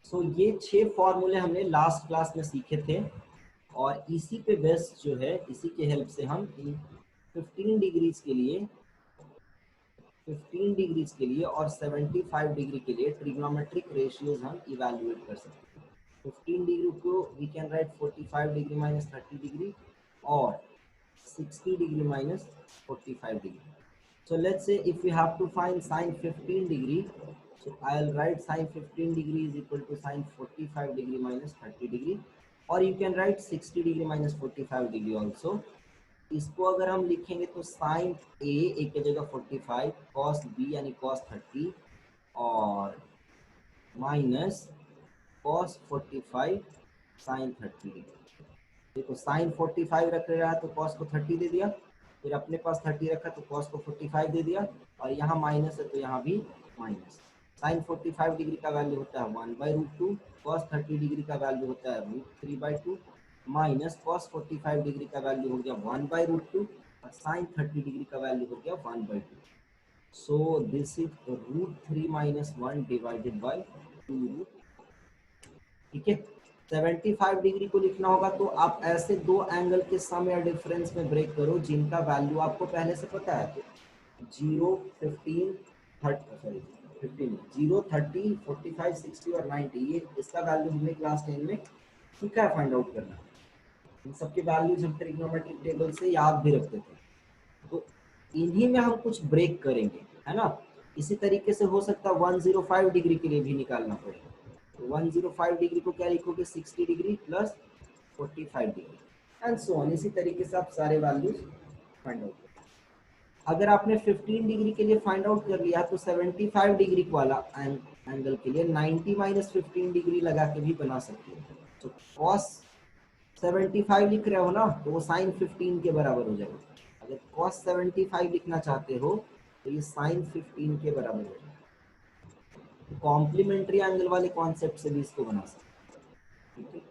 सो ये 6 फॉर्मूले हमने लास्ट क्लास में सीखे थे और इसी पे बेस्ट जो है, इसी के हेल्प से हम इन 15 डिग्रीज के लिए 15 डिग्रीज के लिए और 75 डिग्री के लिए ट्रिग्नोमेट्रिक रेशियोज हम इवैल्यूएट कर सकते हैं। 15 डिग्री को we can write 45 degree minus 30 degree और 60 degree minus 45 degree. So let's say if we have to find sine 15 degree, so I'll write sine 15 degree is equal to sine 45 degree minus 30 degree, or you can write 60 degree minus 45 degree also. इसको अगर हम लिखेंगे तो sign ए की जगह 45, cos B यानी cos 30 और minus cos 45 sign 30 degree. देखो साइन 45 रख रहा है तो कॉस को 30 दे दिया, फिर अपने पास 30 रखा तो कॉस को 45 दे दिया, और यहाँ माइनस है तो यहाँ भी माइनस। साइन 45 डिग्री का वैल्यू होता है 1/√2, कॉस 30 डिग्री का वैल्यू होता है √3/2, माइनस कॉस 45 डिग्री का वैल्यू हो गया 1/√2 और साइन 30 डिग्री का वैल्यू हो गया 1/2। So this is √3 - 1 divided by 2। ठीक है, 75 डिग्री को लिखना होगा तो आप ऐसे दो एंगल के सम या डिफरेंस में ब्रेक करो जिनका वैल्यू आपको पहले से पता है। 0, 15, 30, सॉरी 15, 0, 30, 45, 60 और 90, ये इसका वैल्यू हमने क्लास 10 में सीखा है फाइंड आउट करना। इन सबके वैल्यूज हम ट्रिग्नोमेट्रिक टेबल से याद भी रखते थे, तो इन्हीं में हम कुछ ब्रेक करेंगे, है ना। इसी तरीके से हो सकता है 105 डिग्री के लिए भी निकालना पड़ेगा। तो 105 डिग्री को क्या लिखोगे, 60 degree plus 45 degree and so on. इसी तरीके से आप सारे वैल्यूज फाइंड आउट करें। अगर आपने 15 डिग्री के लिए फाइंड आउट कर लिया तो 75 डिग्री वाला एंगल के लिए 90 - 15 डिग्री लगा के भी बना सकते हो। तो कॉस 75 लिख रहे हो ना तो वो साइन 15 के बराबर हो जाएगा। अगर cos 75 लिखना चाहते हो तो ये sin 15 के बराबर हो जाएगा। कॉम्प्लीमेंट्री एंगल वाले कॉन्सेप्ट से भी इसको बना सकते हैं।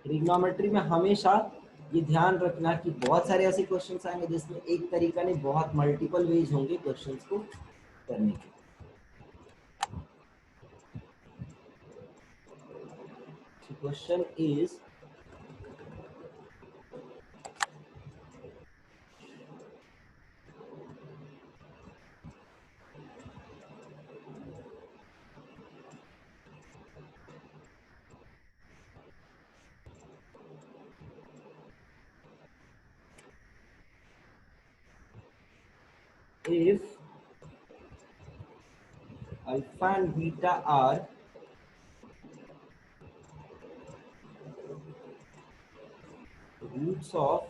ट्रिग्नोमेट्री में हमेशा ये ध्यान रखना कि बहुत सारे ऐसे क्वेश्चंस आएंगे जिसमें एक तरीका नहीं, बहुत मल्टीपल वेज होंगे क्वेश्चंस को करने के। Question is if alpha and beta are roots of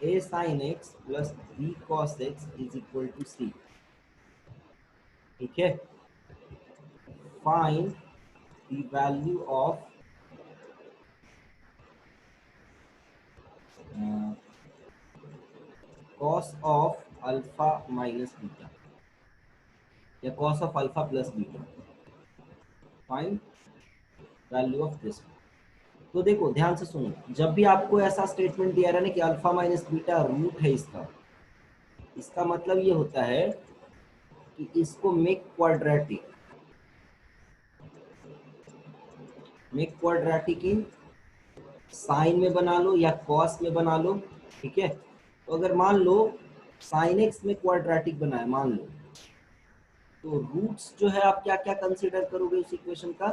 a sin x plus b cos x is equal to c। ठीक है, find the value of cos of alpha minus beta या cos of alpha plus beta, find value of this। तो देखो ध्यान से सुनो, जब भी आपको ऐसा स्टेटमेंट दिया रहा है ना कि अल्फा माइनस बीटा रूट है इसका मतलब ये होता है कि इसको मेक क्वाड्रेटिक इन साइन में बना लो या कॉस में बना लो। ठीक है, तो अगर मान लो साइन एक्स में क्वाड्रेटिक बना है मान लो, तो रूट्स जो है आप क्या क्या कंसीडर करोगे उस इक्वेशन का।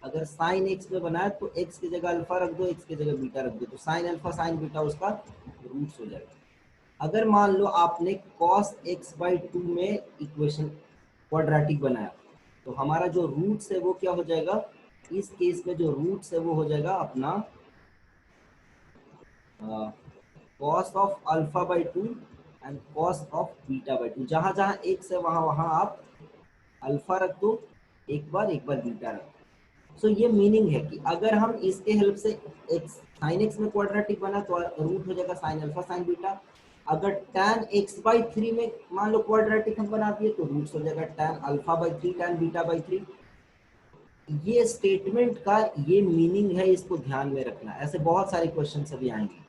अगर साइन एक्स में बना है तो एक्स की जगह अल्फा रख दो, एक्स की जगह बीटा रख दो, तो साइन अल्फा साइन बीटा उसका रूट्स हो जाएगा। अगर मान लो आपने cos x/2 में इक्वेशन क्वाड्रेटिक बनाया तो हमारा जो रूट्स है वो क्या हो जाएगा, इस केस में जो रूट्स है वो हो जाएगा अपना cos of α/2 and cos of β/2। जहां जहां x है वहां वहां आप अल्फा रख दो, एक बार बीटा रख दो। सो ये मीनिंग है कि अगर हम इसके हेल्प से x sin x में क्वाड्रेटिक बना तो रूट हो जाएगा sin अल्फा sin बीटा। अगर tan x/3 में मान लो क्वाड्रेटिक हम बना दिए तो रूट्स हो जाएगा tan α/3 tan β/3। ये स्टेटमेंट का ये मीनिंग है, इसको ध्यान में रखना। ऐसे बहुत सारे क्वेश्चन अभी आएंगे।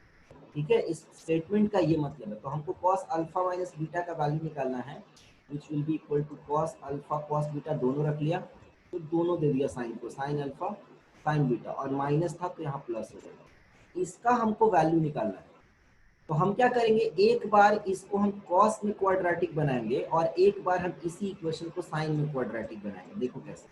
ठीक है, इस स्टेटमेंट का ये मतलब है। तो हमको cos अल्फा माइनस बीटा का वैल्यू निकालना है, which will be equal to cos alpha cos beta, दोनों रख लिया तो दोनों दे दिया साइन को, साइन अल्फा साइन बीटा, और माइनस था तो यहाँ प्लस हो जाएगा। इसका हमको वैल्यू निकालना है, तो हम क्या करेंगे, एक बार इसको हम कॉस में क्वाड्रेटिक बनाएंगे और एक बार हम इसी इक्वेशन को साइन में क्वाड्रेटिक बनाएंगे। देखो कैसे,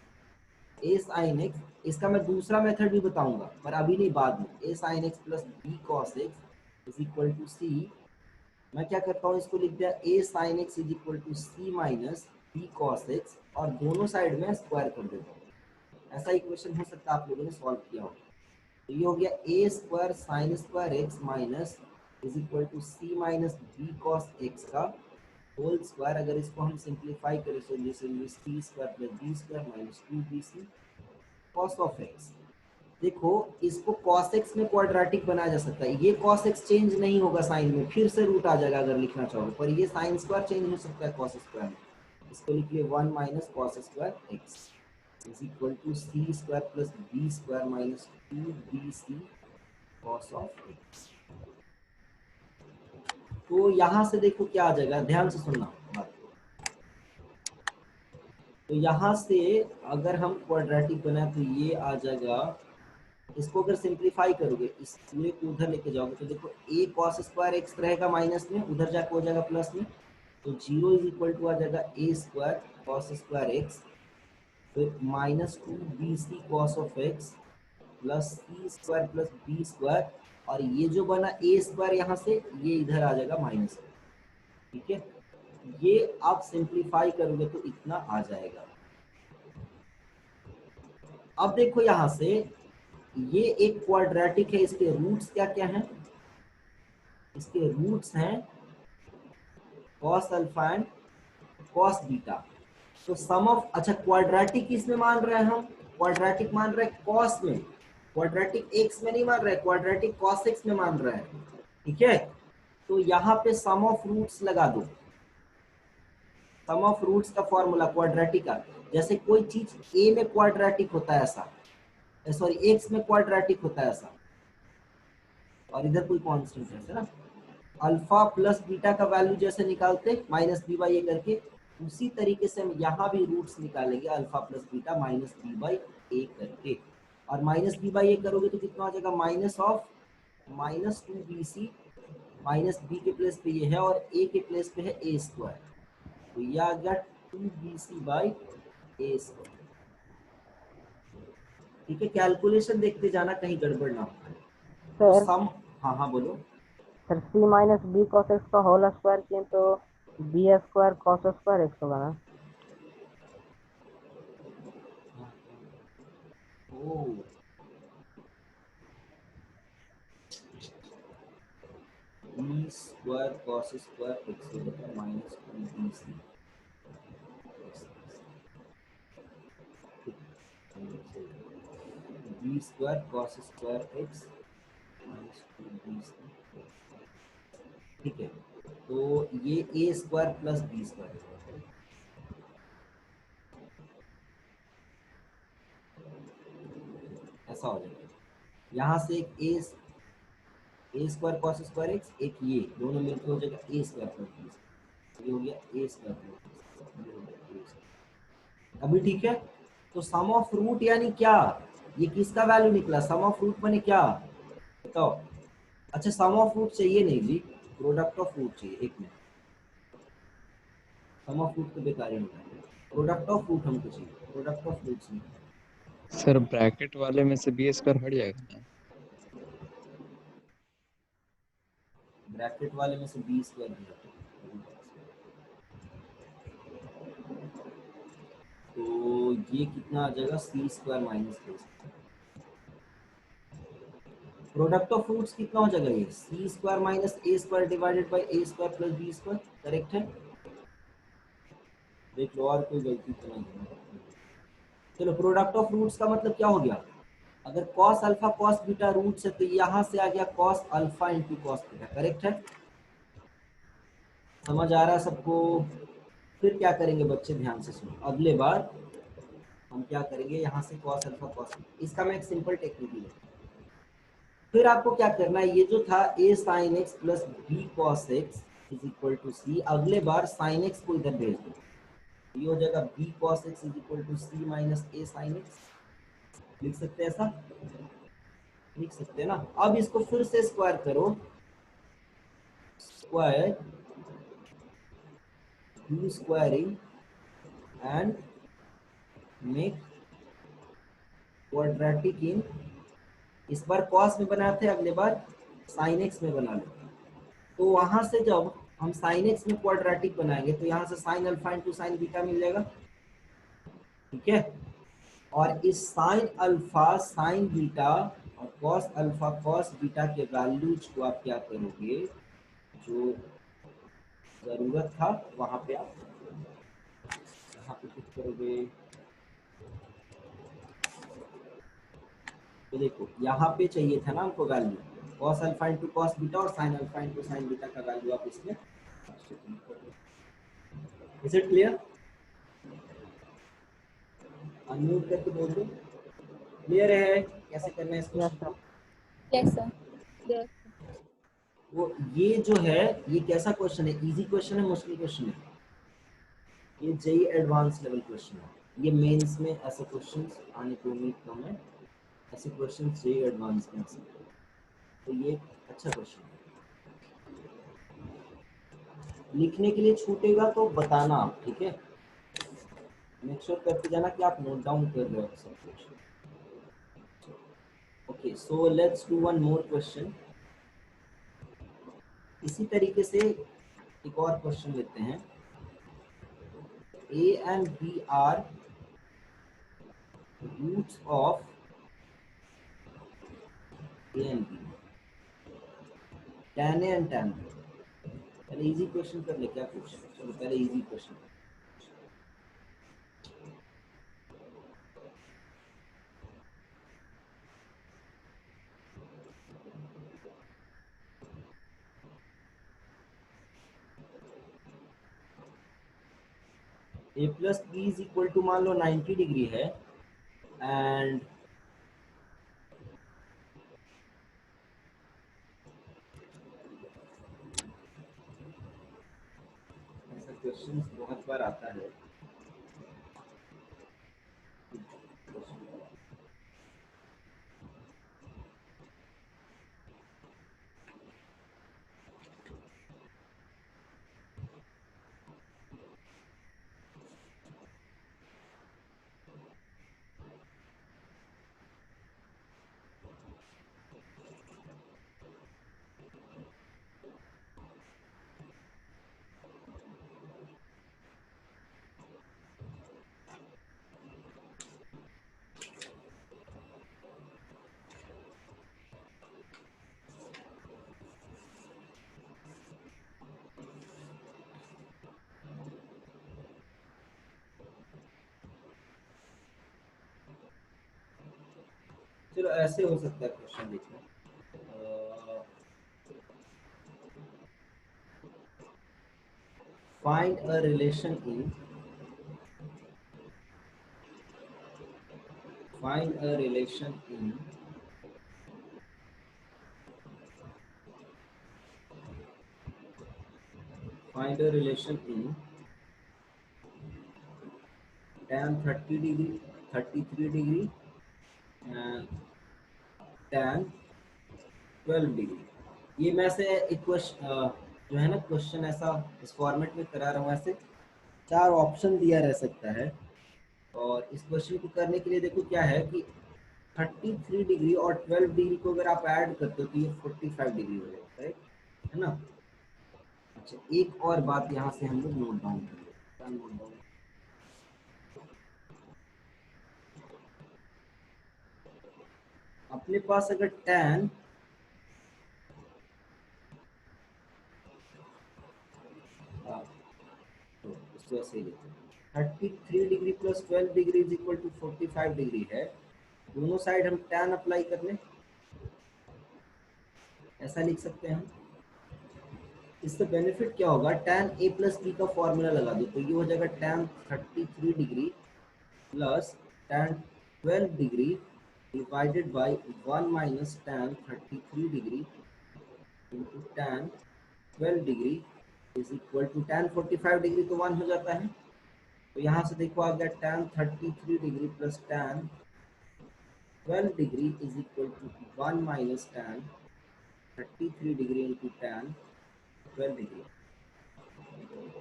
ए साइन एक्स, इसका मैं दूसरा मेथड भी बताऊंगा पर अभी नहीं, बाद में। A sine X plus B cos x is equal to C, मैं क्या करता हूँ इसको लिख दिया A sine X is equal to C minus B cos X, और दोनों साइड में स्क्वायर कर देता हूँ। ऐसा इक्वेशन हो सकता है आप लोगों ने सॉल्व किया हो। तो ये हो गया A square sine square X minus is equal to C minus B cos X का होल स्क्वायर। अगर इसको हम सिंप्लीफाई करें तो जैसे C square plus B square minus 2bc cos of X. देखो इसको cos x में क्वाड्रेटिक बनाया जा सकता है, ये cos x चेंज नहीं होगा साइन में, फिर से रूट आ जाएगा अगर लिखना चाहोगे, पर ये साइन स्क्वायर चेंज हो सकता है cos स्क्वायर में। इसको लिखिए 1 minus cos square x is equal to c square plus B square minus 2bc cos of x. तो यहाँ से देखो क्या आ जाएगा, ध्यान से सुनना बात को। तो यहाँ से अगर हम क्वाड्रेटिक बनाए तो ये आ जाएगा, इसको अगर सिंप्लीफाई करोगे इस पूरे को उधर लेके जाओगे तो देखो ए कॉस स्क्वायर एक्स रहेगा माइनस में, उधर जाके हो जाएगा प्लस में, तो 0 इज इक्वल टू आ जाएगा ए स्क्वायर कॉस स्क्वायर एक्स, फिर minus 2bc cos of x plus c square plus B square, और ये जो बना ए स्क्वायर यहाँ से ये इधर आ जाएगा माइनस। ठीक है, ये आप सिंप्लीफाई करोगे तो इतना आ जाएगा। अब देखो यहाँ से ये एक क्वाड्रेटिक है, इसके रूट्स क्या क्या हैं, इसके रूट्स हैं cos alpha and cos beta. तो सम ऑफ, अच्छा क्वाड्रेटिक किसमें मान रहे हैं हम, क्वाड्रेटिक मान रहे हैं कॉस में, क्वाड्रेटिक एक्स में नहीं मान रहे, क्वाड्रेटिक कॉस एक्स में मान रहे हैं। ठीक है, तो यहाँ पे सम ऑफ रूट्स लगा दो, सम ऑफ रूट्स का फॉर्मूला क्वाड्रेटिक का, जैसे कोई चीज ए में क्वाड्रेटिक होता है ऐसा, सॉरी एक्स में क्वाड्रेटिक होता है ऐसा, और इधर कोई कांस्टेंट है ना, अल्फा प्लस बीटा का वैल्यू जैसे निकालते माइनस बी बाई ए करके, उसी तरीके से हम यहाँ भी रूट्स निकालेंगे alpha plus beta minus B by A करके, और माइनस बी बाई ए करोगे तो कितना आ जाएगा, minus of minus 2bc, minus b के प्लेस पे ये है और ए के प्लेस पे है ए स्क्वायर, तो ये आ गया 2bc बाई ए स्क्वायर। ठीक है, कैलकुलेशन देखते जाना कहीं गड़बड़ ना हो। तो सर सम, हाँ हाँ बोलो। Sir C minus B cos X का होल स्क्वायर किए तो B square cos square X होगा ना। ओ B square cos square X होगा minus 2bc, B square cos square X minus 2bc। ठीक है, तो ये A square plus B square ऐसा हो जाएगा। यहाँ से एक A square cos square X, एक ये दोनों मिलकर हो जाएगा ए स्क्वायर प्लस बी स्क्वायर, ये हो गया ए स्क्वायर प्लस। अभी ठीक है, तो सम ऑफ रूट यानी क्या, ये किसका वैल्यू निकला, सम ऑफ रूट माने क्या बताओ। अच्छा सम ऑफ रूट चाहिए नहीं जी, प्रोडक्ट ऑफ रूट चाहिए। एक मिनट, सम ऑफ रूट तो बेकार ही होता है, प्रोडक्ट ऑफ रूट हमको चाहिए, प्रोडक्ट ऑफ रूट चाहिए। सर ब्रैकेट वाले में से बी स्क्वायर हट जाएगा ना। ब्रैकेट वाले में से बी स्क्वायर भी हटा, तो ये कितना आ जाएगा, C square minus B square. Product of roots कितना हो जाएगा, ये C square minus A square divided by A square plus B square, correct है। देख लो और कोई गलती तो नहीं है। चलो प्रोडक्ट ऑफ रूट्स का मतलब क्या हो गया, अगर cos alpha cos beta roots है तो यहाँ से आ गया cos alpha into cos beta, correct है। समझ आ रहा है सबको। फिर क्या करेंगे बच्चे, ध्यान से सुनो, अगले बार हम क्या करेंगे, यहाँ से cos अल्फा cos, इसका मैं एक सिंपल टेक्निक ही बताऊं। फिर आपको क्या करना है, ये जो था a sin x plus b cos x is equal to C, अगले बार साइन एक्स को इधर भेज दो, ये हो जाएगा b cos x is equal to C minus a sine x. लिख सकते हैं ऐसा, लिख सकते हैं ना। अब इसको फिर से स्क्वायर करो, square do squaring and make quadratic in, इस बार कॉस में बनाए थे, अगले बार साइन एक्स में बना लो। तो वहां से जब हम साइन एक्स में क्वाड्रेटिक बनाएंगे तो यहाँ से sine alpha into sine beta मिल जाएगा, ठीक है। और इस साइन अल्फा साइन बीटा और कॉस अल्फा कॉस बीटा के वैल्यूज को आप क्या करोगे, जो जरूरत था वहां पे आप यहाँ पे कुछ करोगे। तो देखो यहाँ पे चाहिए था ना हमको value, cos alpha into cos beta और sine alpha into sine beta का वैल्यू आप इसमें। Is it clear? अनम्यूट करके बोल दो क्लियर है कैसे करना है इस यस क्वेश्चन सर। को। Yes sir. यस। वो ये जो है ये कैसा क्वेश्चन है, इजी क्वेश्चन है मुश्किल क्वेश्चन है? ये जेई एडवांस लेवल क्वेश्चन है, ये मेंस में ऐसे क्वेश्चंस आने की उम्मीद कम है, ऐसे क्वेश्चंस जेई एडवांस में आ सकते हैं, तो ये अच्छा क्वेश्चन है। लिखने के लिए छूटेगा तो बताना आप, ठीक है, मेक श्योर करके जाना कि आप नोट डाउन कर रहे हो सब कुछ। Okay so let's do one more question. इसी तरीके से एक और क्वेश्चन लेते हैं। A and B are roots of A and B, tan A and tan B। पहले इजी क्वेश्चन कर ले, क्या कुछ, चलो पहले easy question. A plus b is equal to मान लो 90 डिग्री है एंड ऐसा क्वेश्चन बहुत बार आता है। चलो ऐसे हो सकता है क्वेश्चन, देखो find a relation in, find a relation in find a relation in tan 30 degree 33 degree and tan 12 degree. ये मैं से एक क्वेश्चन जो है ना क्वेश्चन ऐसा इस फॉर्मेट में करा रहा हूँ, ऐसे 4 ऑप्शन दिया रह सकता है। और इस क्वेश्चन को करने के लिए देखो क्या है कि 33 डिग्री और 12 डिग्री को अगर आप ऐड करते हो तो ये 45 डिग्री हो जाता है ना। अच्छा एक और बात यहाँ से हम लोग नोट डाउन करेंगे, अपने पास अगर tan तो इसको ऐसे ही लिखते हैं 33 degree plus 12 degree is equal to 45 degree है, दोनों साइड हम tan अप्लाई कर लें, ऐसा लिख सकते हैं हम। इससे बेनिफिट क्या होगा, tan a प्लस बी का फॉर्मूला लगा दो तो ये हो जाएगा tan 33 degree plus tan 12 degree divided by 1 minus tan 33 degree into tan 12 degree is equal to tan 45 degree तो 1 हो जाता है। तो यहाँ से देखो आ गया tan 33 degree plus tan 12 degree is equal to 1 minus tan 33 degree into tan 12 degree.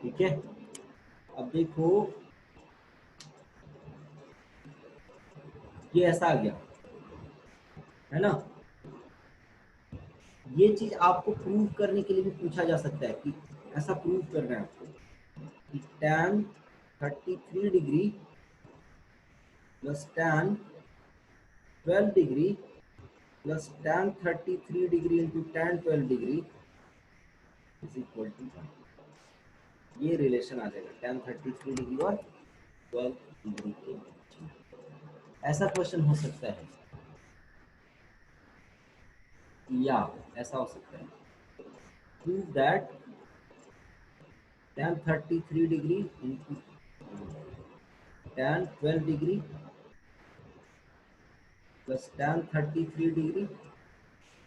ठीक है, अब देखो ये ऐसा आ गया है ना। ये चीज आपको प्रूव करने के लिए भी पूछा जा सकता है कि ऐसा प्रूव करना है आपको कि tan 33 degree plus tan 12 degree plus tan 33 degree into tan 12 degree is equal to 1। ये रिलेशन आ जाएगा tan 33 डिग्री और 12 डिग्री के बीच में। ऐसा क्वेश्चन हो सकता है या ऐसा हो सकता है prove that tan 33 degree into tan 12 degree plus tan 33 degree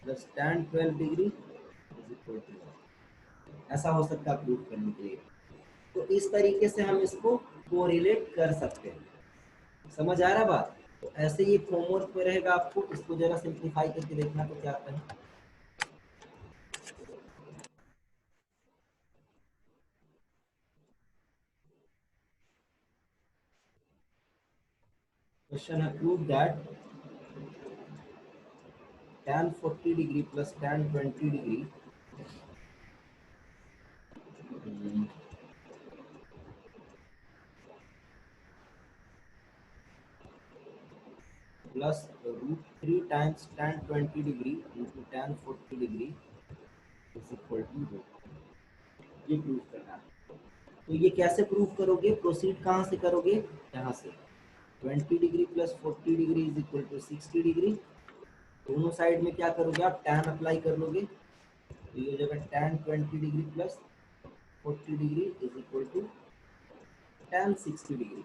plus tan 12 degree is equal to 1। ऐसा हो सकता है प्रूव करने के लिए। तो इस तरीके से हम इसको कोरिलेट कर सकते हैं। समझ आ रहा बात? तो ऐसे ये होमवर्क में रहेगा, आपको इसको जरा सिंप्लीफाई करके देखना तो क्या आता है। क्वेश्चन है prove that tan 40 degree plus tan 20 degree plus √3 times tan 20 degree into tan 40 degree is equal to 2। ये प्रूव करना है। तो ये कैसे प्रूव करोगे? प्रोसीड कहाँ से करोगे? यहाँ से 20 degree plus 40 degree is equal to 60 degree. दोनों साइड में क्या करोगे आप? tan अप्लाई कर लोगे। तो ये हो जाएगा tan 20 degree plus 40 degree is equal to tan 60 degree.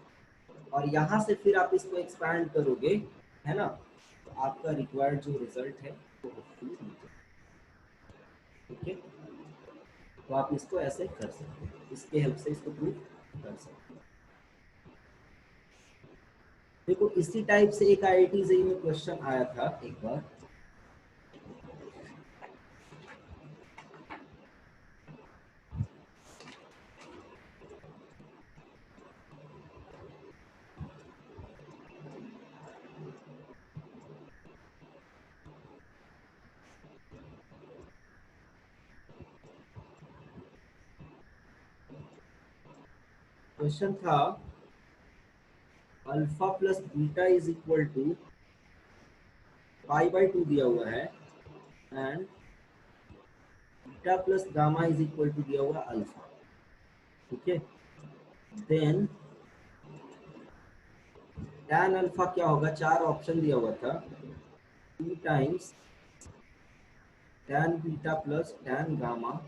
और यहाँ से फिर आप इसको एक्सपैंड करोगे, है ना, तो आपका रिक्वायर्ड जो रिजल्ट है वो होपफुली मिल जाएगा। ठीक है, तो आप इसको ऐसे कर सकते हैं, इसके हेल्प से इसको प्रूव कर सकते हैं। देखो इसी टाइप से एक IIT जेईई में क्वेश्चन आया था एक बार। क्वेश्चन था alpha plus beta is equal to π/2 दिया हुआ है and beta plus gamma is equal to दिया हुआ अल्फा। ठीक है, देन tan अल्फा क्या होगा? 4 ऑप्शन दिया हुआ था, 2 times tan beta plus tan gamma.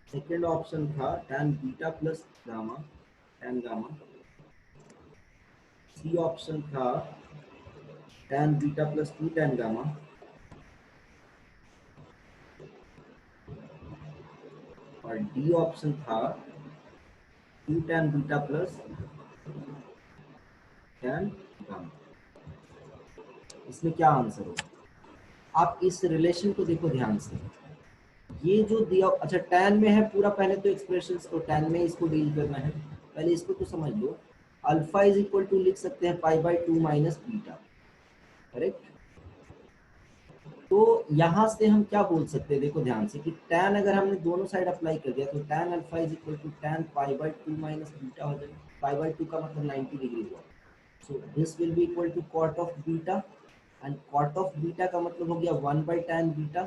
Second option था tan beta plus gamma, tan gamma. C option था tan beta plus 2 tan gamma. और डी ऑप्शन था 2 tan beta plus tan gamma. इसमें क्या आंसर होगा? आप इस रिलेशन को देखो ध्यान से। ये जो दिया, अच्छा tan में है पूरा, पहले तो एक्सप्रेशंस को tan में इसको डील करना है, पहले इसको तो समझ लो। अल्फा इज इक्वल टू लिख सकते हैं π/2 माइनस बीटा, करेक्ट। तो यहाँ से हम क्या बोल सकते हैं? देखो ध्यान से कि tan अगर हमने दोनों साइड अप्लाई कर दिया तो tan alpha is equal to tan π/2 minus beta हो जाएगा। π/2 का मतलब 90 डिग्री हुआ। So this will be equal to cot of beta and cot of beta का मतलब हो गया 1/tan बीटा,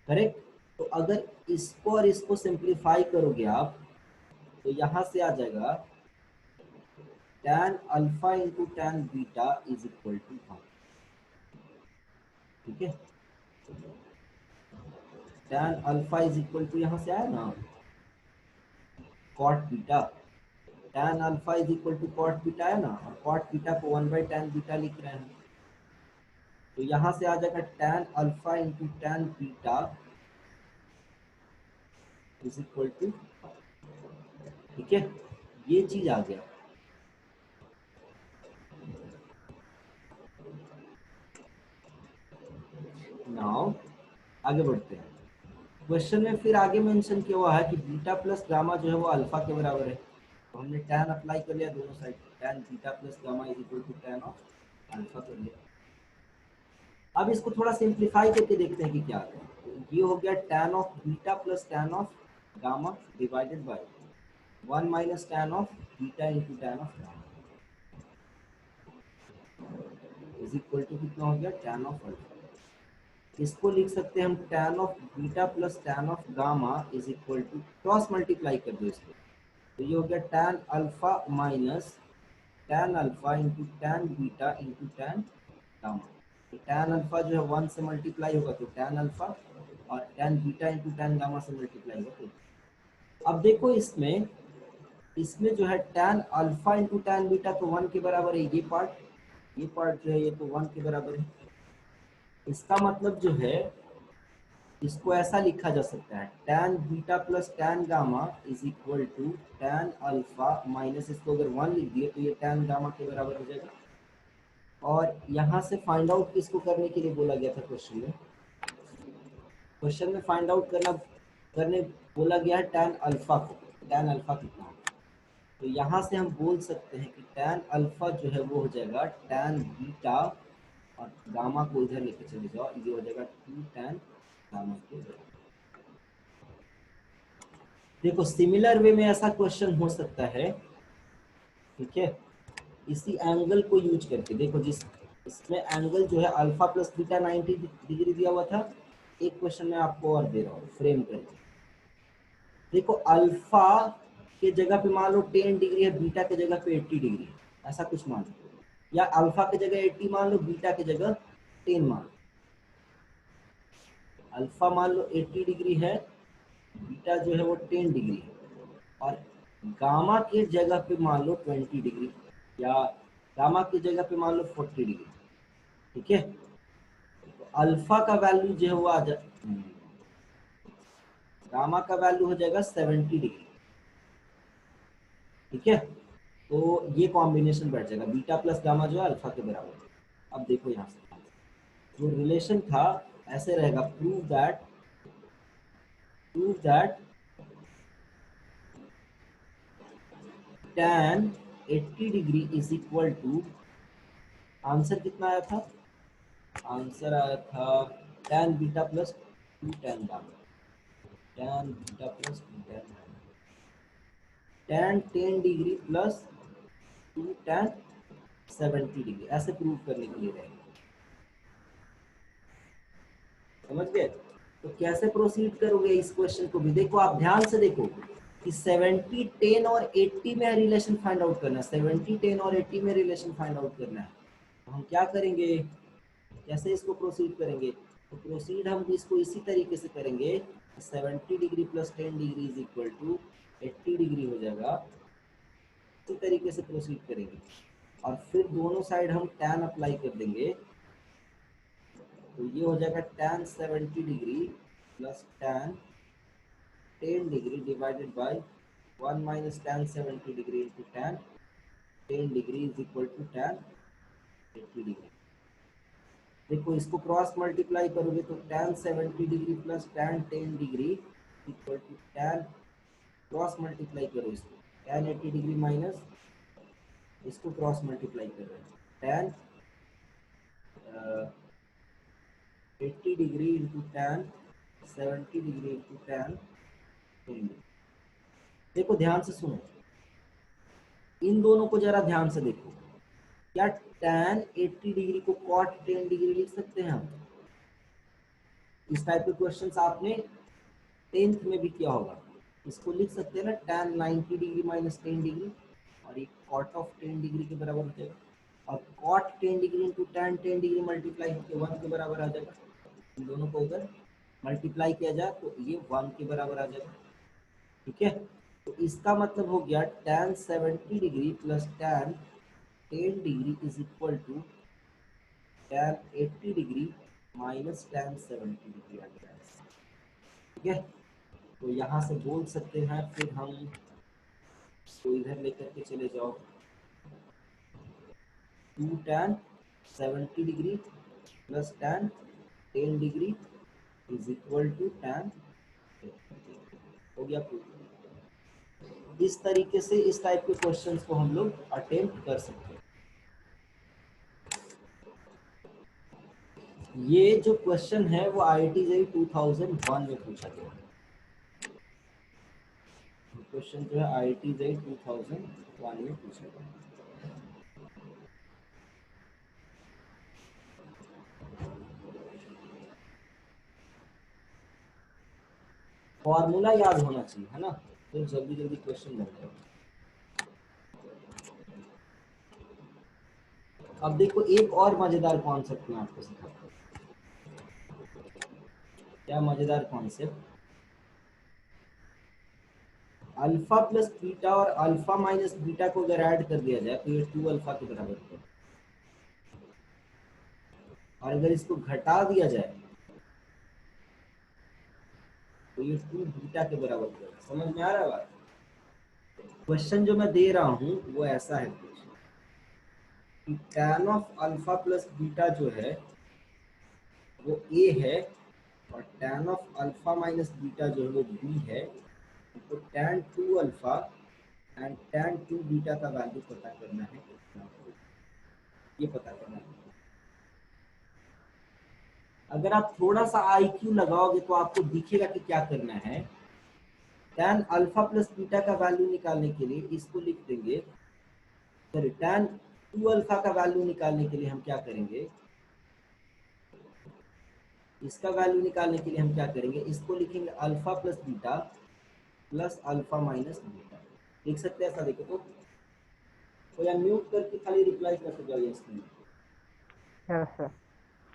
करेक्ट। तो अगर इसको और इसको सिंप्लीफाई करोगे आप तो यहाँ से आ जाएगा tan alpha into tan beta is equal to 1। ठीक है, tan alpha is equal to यहाँ से आया ना cot beta, tan alpha is equal to cot beta है ना, और cot बीटा को 1/tan बीटा लिख रहे हैं। तो यहाँ से आ जाएगा tan alpha into tan beta is equal to, ठीक है, ये चीज आ गया। नाउ आगे बढ़ते हैं। क्वेश्चन में फिर आगे मेंशन किया हुआ है कि बीटा प्लस गामा जो है वो अल्फा के बराबर है। तो हमने tan अप्लाई कर लिया दोनों side, tan beta plus gamma is equal to tan of alpha कर लिया। अब इसको थोड़ा सिंप्लीफाई करके देखते हैं कि क्या आता है। तो ये हो गया tan of beta plus tan of gamma divided by 1 minus tan of beta into tan of gamma is equal to कितना हो गया, tan ऑफ अल्फा। इसको लिख सकते हैं हम tan of beta plus tan of gamma is equal to, cross multiply कर दो इसको, तो ये हो गया tan alpha minus tan alpha into tan beta into tan gamma. तो tan अल्फा जो है 1 से मल्टीप्लाई होगा तो tan अल्फा, और tan beta into tan gamma से मल्टीप्लाई होगा तो। अब देखो इसमें इसमें जो है tan alpha into tan beta तो 1 के बराबर है, ये पार्ट जो है ये तो 1 के बराबर है। इसका मतलब जो है इसको ऐसा लिखा जा सकता है tan beta plus tan gamma is equal to tan alpha minus, इसको अगर 1 लिख दिए तो ये tan गामा के बराबर हो जाएगा। और यहाँ से फाइंड आउट किसको करने के लिए बोला गया था क्वेश्चन में, क्वेश्चन में फाइंड आउट करने बोला गया है tan अल्फा को, tan अल्फा कितना होगा। तो यहाँ से हम बोल सकते हैं कि tan अल्फा जो है वो हो जाएगा tan बीटा, और गामा को इधर लेके चले जाओ, ये हो जाएगा 2 tan गामा के बराबर। देखो सिमिलर वे में ऐसा क्वेश्चन हो सकता है, ठीक है, इसी एंगल को यूज करके। देखो जिस इसमें एंगल जो है अल्फा प्लस बीटा 90 डिग्री दिया हुआ था, एक क्वेश्चन में आपको और दे रहा हूँ फ्रेम करके। देखो अल्फा के जगह पे मान लो 10 डिग्री है, बीटा के जगह पे 80 डिग्री है, ऐसा कुछ मान लो, या अल्फा के जगह 80 मान लो, बीटा के जगह 10 मान लो। अल्फा मान लो 80 डिग्री है, बीटा जो है वो 10 डिग्री है, और गामा के जगह पे मान लो 20 डिग्री, या गामा की जगह पे मान लो 40 डिग्री, ठीक है। तो अल्फा का वैल्यू जो है वो आ जा, गामा का वैल्यू हो जाएगा 70 डिग्री, ठीक है। तो ये कॉम्बिनेशन बैठ जाएगा, बीटा प्लस गामा जो है अल्फा के बराबर है। अब देखो यहाँ से जो रिलेशन था ऐसे रहेगा, prove that tan 80 degree is equal to, answer कितना आया था, आंसर आया था tan beta plus 2 tan gamma, tan beta plus 2 tan gamma, tan 10 degree plus 2 tan 70 degree, ऐसे प्रूव करने के लिए रहेगा। समझ गए। तो कैसे प्रोसीड करोगे इस क्वेश्चन को भी, देखो आप ध्यान से देखो कि 70 10 और 80 में रिलेशन फाइंड आउट करना है, 70 10 और 80 में रिलेशन फाइंड आउट करना है। तो हम क्या करेंगे, कैसे इसको प्रोसीड करेंगे, तो प्रोसीड हम इसको इसी तरीके से करेंगे, 70 degree plus 10 degree is equal to 80 degree हो जाएगा, इसी तरीके से प्रोसीड करेंगे। और फिर दोनों साइड हम tan अप्लाई कर देंगे, तो ये हो जाएगा tan 70 degree plus tan 10 degree divided by 1 minus tan 70 degree into tan 10 degree is equal to tan 80 degree. देखो इसको क्रॉस मल्टीप्लाई करोगे तो tan 70 degree plus tan 10 degree equal to tan, cross multiply करो इसको, tan 80 डिग्री माइनस इसको cross multiply कर रहे हैं, tan 80 degree into tan 70 degree into tan 10 degree. देखो ध्यान से सुनो, इन दोनों को जरा ध्यान से देखो, क्या tan 80 डिग्री को cot 10 डिग्री लिख सकते हैं हम। इस टाइप के क्वेश्चंस आपने 10th में भी किया होगा, इसको लिख सकते हैं ना tan 90 डिग्री माइनस 10 डिग्री, और ये cot ऑफ 10 डिग्री के बराबर हो जाएगा, और cot 10 degree into tan 10 degree multiply होकर 1 के बराबर आ जाएगा। इन दोनों को अगर मल्टीप्लाई किया जाए तो ये 1 के बराबर आ जाएगा, ठीक है। तो इसका मतलब हो गया tan 70 degree plus tan 10 degree is equal to tan 80 degree minus tan 70 degree आ गया, ठीक है। तो यहाँ से बोल सकते हैं फिर हम, तो इधर लेकर के चले जाओ, 2 tan 70 degree plus tan 10 degree is equal to tan, हो गया प्रूफ। इस तरीके से इस टाइप के क्वेश्चंस को हम लोग अटेम्प्ट कर सकते हैं। ये जो क्वेश्चन है वो IIT JEE 2001 में पूछा गया। क्वेश्चन जो है IIT JEE 2001 में पूछा गया। फॉर्मूला याद होना चाहिए, है ना, तो जल्दी जल्दी क्वेश्चन बन जाएगा। अब देखो एक और मजेदार कॉन्सेप्ट मैं आपको सिखाता हूँ। क्या मजेदार कॉन्सेप्ट, अल्फा प्लस बीटा और अल्फा माइनस बीटा को अगर ऐड कर दिया जाए तो ये 2 अल्फा के बराबर होगा, और अगर इसको घटा दिया जाए तो ये 2 बीटा के बराबर होगा। समझ में आ रहा है बात? क्वेश्चन जो मैं दे रहा हूँ वो ऐसा है कुछ कि tan of alpha plus beta जो है वो a है, और tan of alpha minus beta जो है वो b है। तो tan 2 alpha and tan 2 beta का वैल्यू पता करना है, ये पता करना है। अगर आप थोड़ा सा IQ लगाओगे तो आपको दिखेगा कि क्या करना है। tan अल्फा प्लस बीटा का वैल्यू निकालने के लिए इसको लिख देंगे, सॉरी tan 2 अल्फा का वैल्यू निकालने के लिए हम क्या करेंगे, इसका वैल्यू निकालने के लिए हम क्या करेंगे, इसको लिखेंगे alpha plus beta plus alpha minus beta. लिख सकते हैं ऐसा, देखो तो या म्यूट करके खाली रिप्लाई करते जाओ यस नहीं। Yes sir.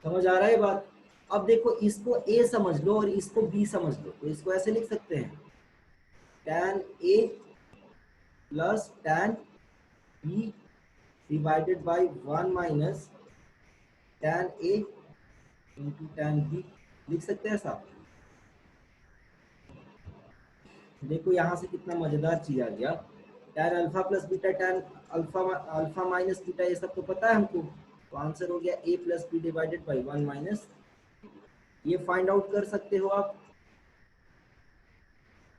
समझ आ रहा है बात? अब देखो इसको a समझ लो और इसको b समझ लो, तो इसको ऐसे लिख सकते हैं tan a plus tan b divided by 1 minus tan a into tan b। लिख सकते हैं ऐसा। देखो यहाँ से कितना मजेदार चीज आ गया, tan alpha plus beta tan alpha minus beta, ये सब तो पता है हमको, तो आंसर हो गया a plus b divided by 1 minus. ये फाइंड आउट कर सकते हो आप,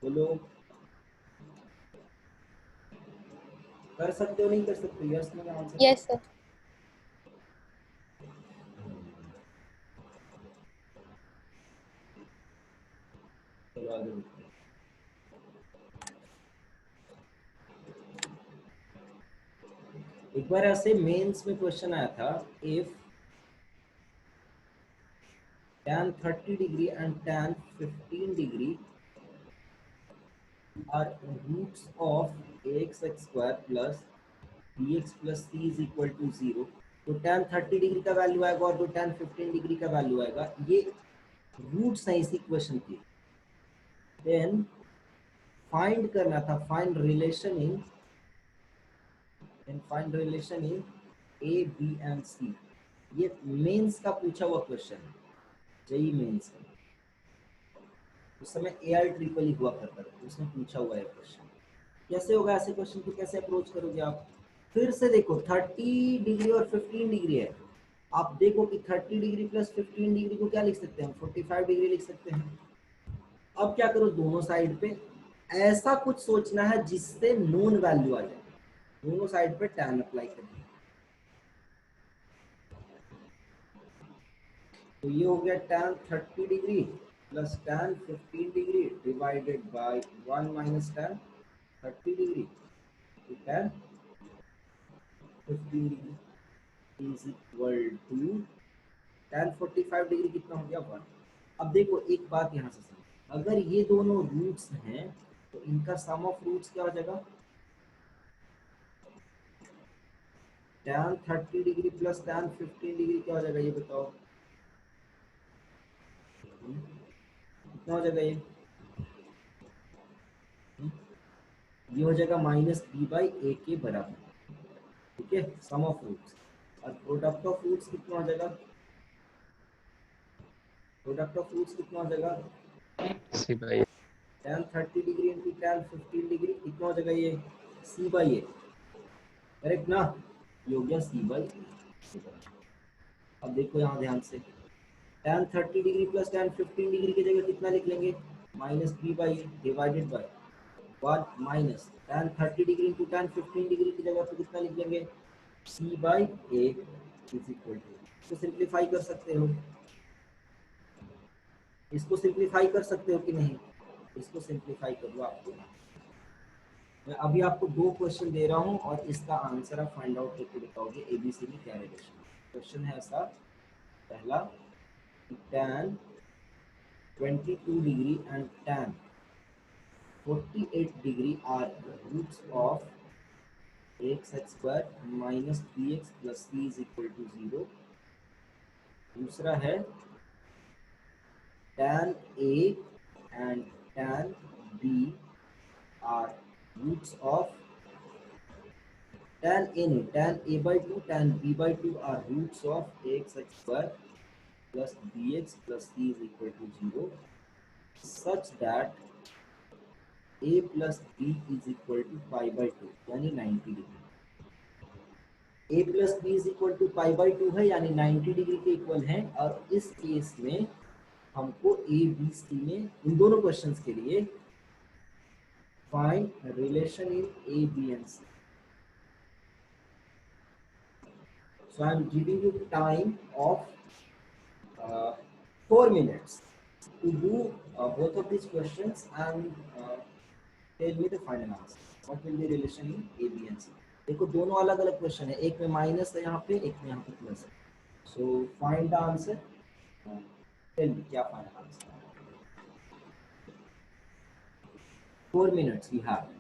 बोलो कर सकते हो नहीं कर सकते? Yes no answer. Yes, sir. चलो आगे बढ़ते हैं। एक बार ऐसे मेंस में क्वेश्चन आया था, if tan 30 degree and tan 15 degree are roots of ax square plus bx plus c is equal to 0, तो tan 30 डिग्री का वैल्यू आएगा और जो tan 15 डिग्री का वैल्यू आएगा, ये रूट्स हैं इसी क्वेश्चन के। देन फाइंड करना था, find relation in a b and c। ये मेंस का पूछा हुआ क्वेश्चन है, जेई मेंस का। उस समय AI ट्रिपल ही हुआ करता था, उसने पूछा हुआ है क्वेश्चन। कैसे होगा ऐसे क्वेश्चन को, कैसे अप्रोच करोगे आप? फिर से देखो 30 डिग्री और 15 डिग्री है, आप देखो कि 30 डिग्री प्लस 15 डिग्री को क्या लिख सकते हैं, 45 डिग्री लिख सकते हैं। अब क्या करो, दोनों साइड पे ऐसा कुछ सोचना है जिससे नोन वैल्यू आ जाए, दोनों साइड पे tan अप्लाई करना है। तो ये हो गया tan 30 degree plus tan 15 degree divided by 1 minus tan 30 degree, तो tan 15 degree is equal to tan 45 degree कितना हो गया 1। अब देखो एक बात यहाँ से समझो, अगर ये दोनों रूट्स हैं तो इनका सम ऑफ रूट्स क्या हो जाएगा, tan 30 degree plus tan 15 degree क्या हो जाएगा ये बताओ, कितना हो जाएगा ये हो जाएगा माइनस बी बाई ए के बराबर। ठीक है, सम ऑफ रूट्स, और प्रोडक्ट ऑफ रूट्स कितना हो जाएगा, प्रोडक्ट ऑफ रूट्स कितना हो जाएगा, सी भाई tan 30 degree into tan 15 degree कितना हो जाएगा ये c बाई ए, करेक्ट ना, ये हो गया c बाई। अब देखो यहाँ ध्यान से, tan 30 degree plus tan 15 degree की जगह कितना लिख लेंगे, minus B by a divided by 1 minus tan 30 degree into tan 15 degree की जगह पे कितना लिख लेंगे, c by a is equal to, इसको सिंप्लीफाई कर सकते हो, इसको सिंप्लीफाई कर सकते हो कि नहीं, इसको सिंप्लीफाई कर लो। आपको मैं अभी आपको दो क्वेश्चन दे रहा हूँ और इसका आंसर आप फाइंड आउट करके बताओगे एबीसी में क्या रिलेशन। क्वेश्चन है ऐसा, पहला tan 22 degree and tan 48 degree are roots of x square minus b x plus c is equal to 0। दूसरा है tan a and tan b are roots of tan a नहीं, tan a by 2 tan b by 2 are roots of ax square plus bx plus c is equal to 0 such that a plus b is equal to pi by 2 यानी 90 degree. a plus b is equal to pi by 2 है यानी 90 degree के equal है, और इस case में हमको a b c में इन दोनों क्वेश्चंस के लिए find relation in a b and c। So I am giving you time of 4 minutes to do both of these questions and tell me the final answer. What will be relation in A, B and C? देखो दोनों अलग अलग question है, एक में minus है यहाँ पे, एक में यहाँ पे प्लस है। So find the answer, tell me क्या फाइनल आंसर है। 4 minutes you have।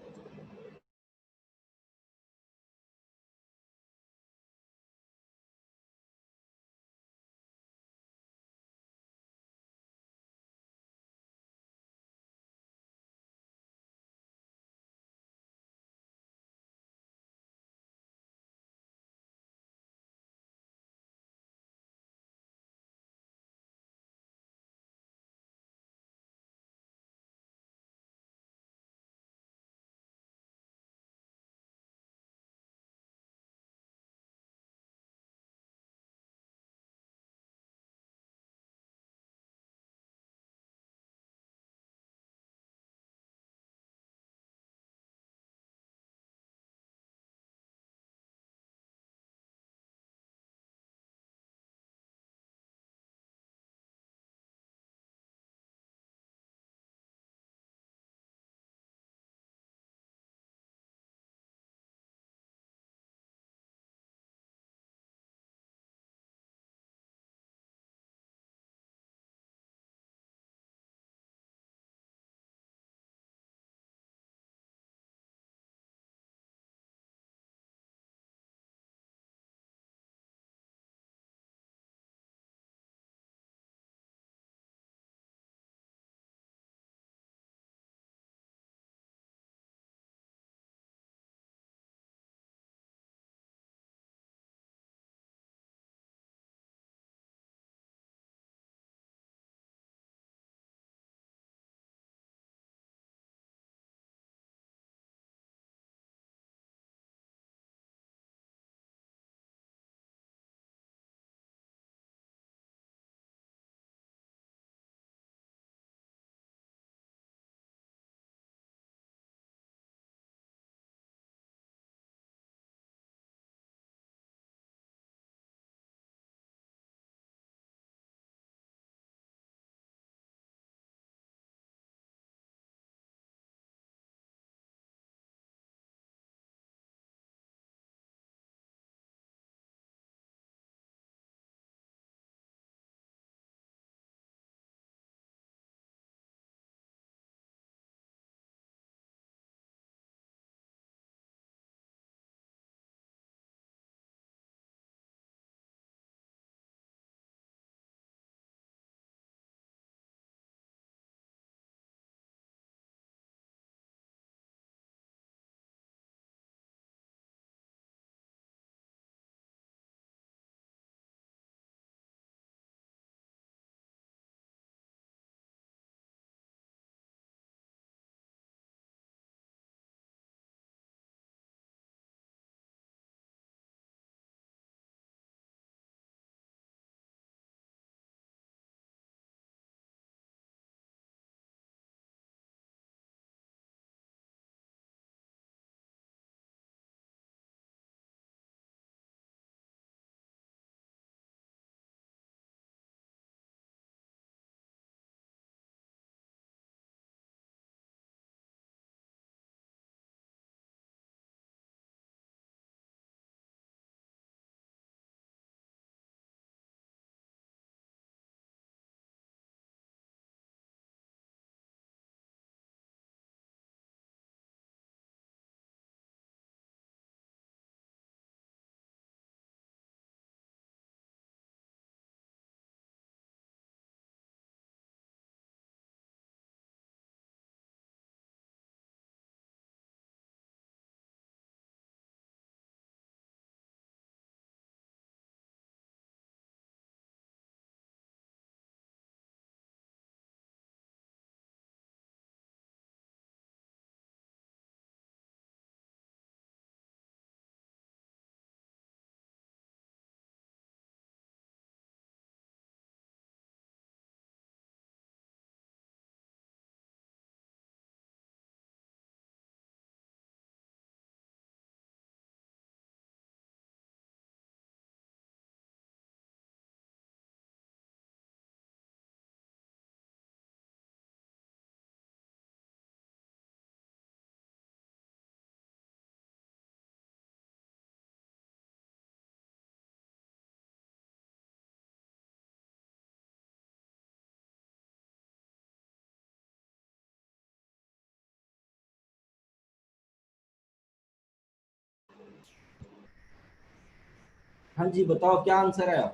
हाँ जी बताओ क्या आंसर है।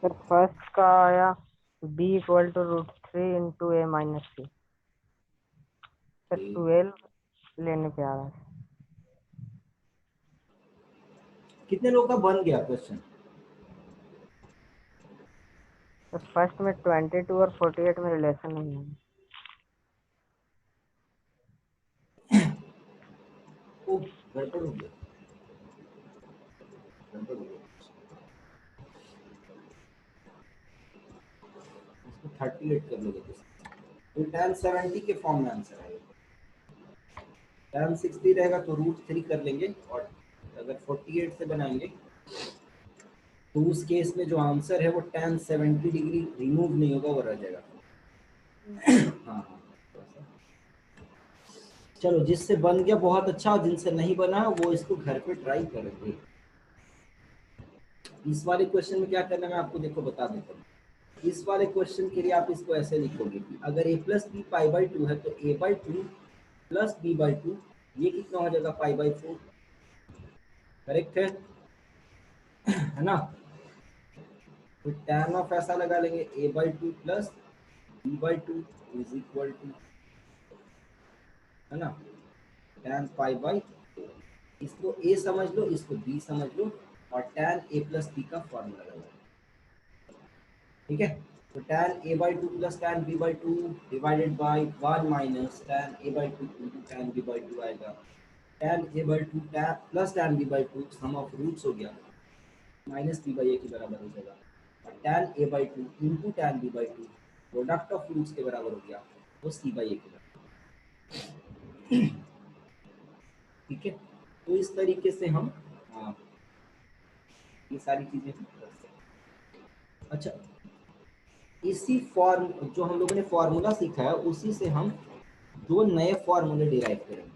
सर फर्स्ट का आया b equal to √3 into a minus c. Sir 12 लेने पे आ रहा है। कितने लोग का बन गया क्वेश्चन। सर फर्स्ट में 22 और 48 में रिलेशन नहीं है। ओ गड़बड़ हो गया, गड़बड़ हो गया। इसको 38 कर लोगे तो tan 70 के फॉर्म में आंसर आएगा। tan 60 रहेगा तो √3 कर लेंगे, और अगर 48 से बनाएंगे तो उस केस में जो आंसर है वो tan 70 डिग्री रिमूव नहीं होगा, वो रह जाएगा। हाँ हाँ, चलो जिससे बन गया बहुत अच्छा, और जिनसे नहीं बना वो इसको घर पे ट्राई करेंगे। इस वाले क्वेश्चन में क्या करना है मैं आपको देखो बता देता हूँ। इस वाले क्वेश्चन के लिए आप इसको ऐसे लिखोगे कि अगर a plus b pi by 2 है तो a/2 प्लस b/2 ये कितना हो जाएगा π/4। करेक्ट है ना। तो tan ऑफ ऐसा लगा लेंगे a/2 plus b/2 is equal to, है ना, tan π/4। इसको a समझ लो, इसको b समझ लो, और tan a प्लस b का फॉर्मूला लगा लो। ठीक है, तो tan a/2 plus tan b/2 divided by 1 minus tan a/2 into tan b/2 आएगा। tan a/2 plus tan b/2 sum of roots हो गया, माइनस b/a के बराबर हो जाएगा, और tan a/2 into tan b/2 product of roots के बराबर हो गया, वो c/a के बराबर। ठीक है, तो इस तरीके से हम ये सारी चीजें कर सकते हैं। अच्छा, इसी फॉर्म जो हम लोगों ने फॉर्मूला सीखा है उसी से हम दो नए फॉर्मूले डिराइव करेंगे।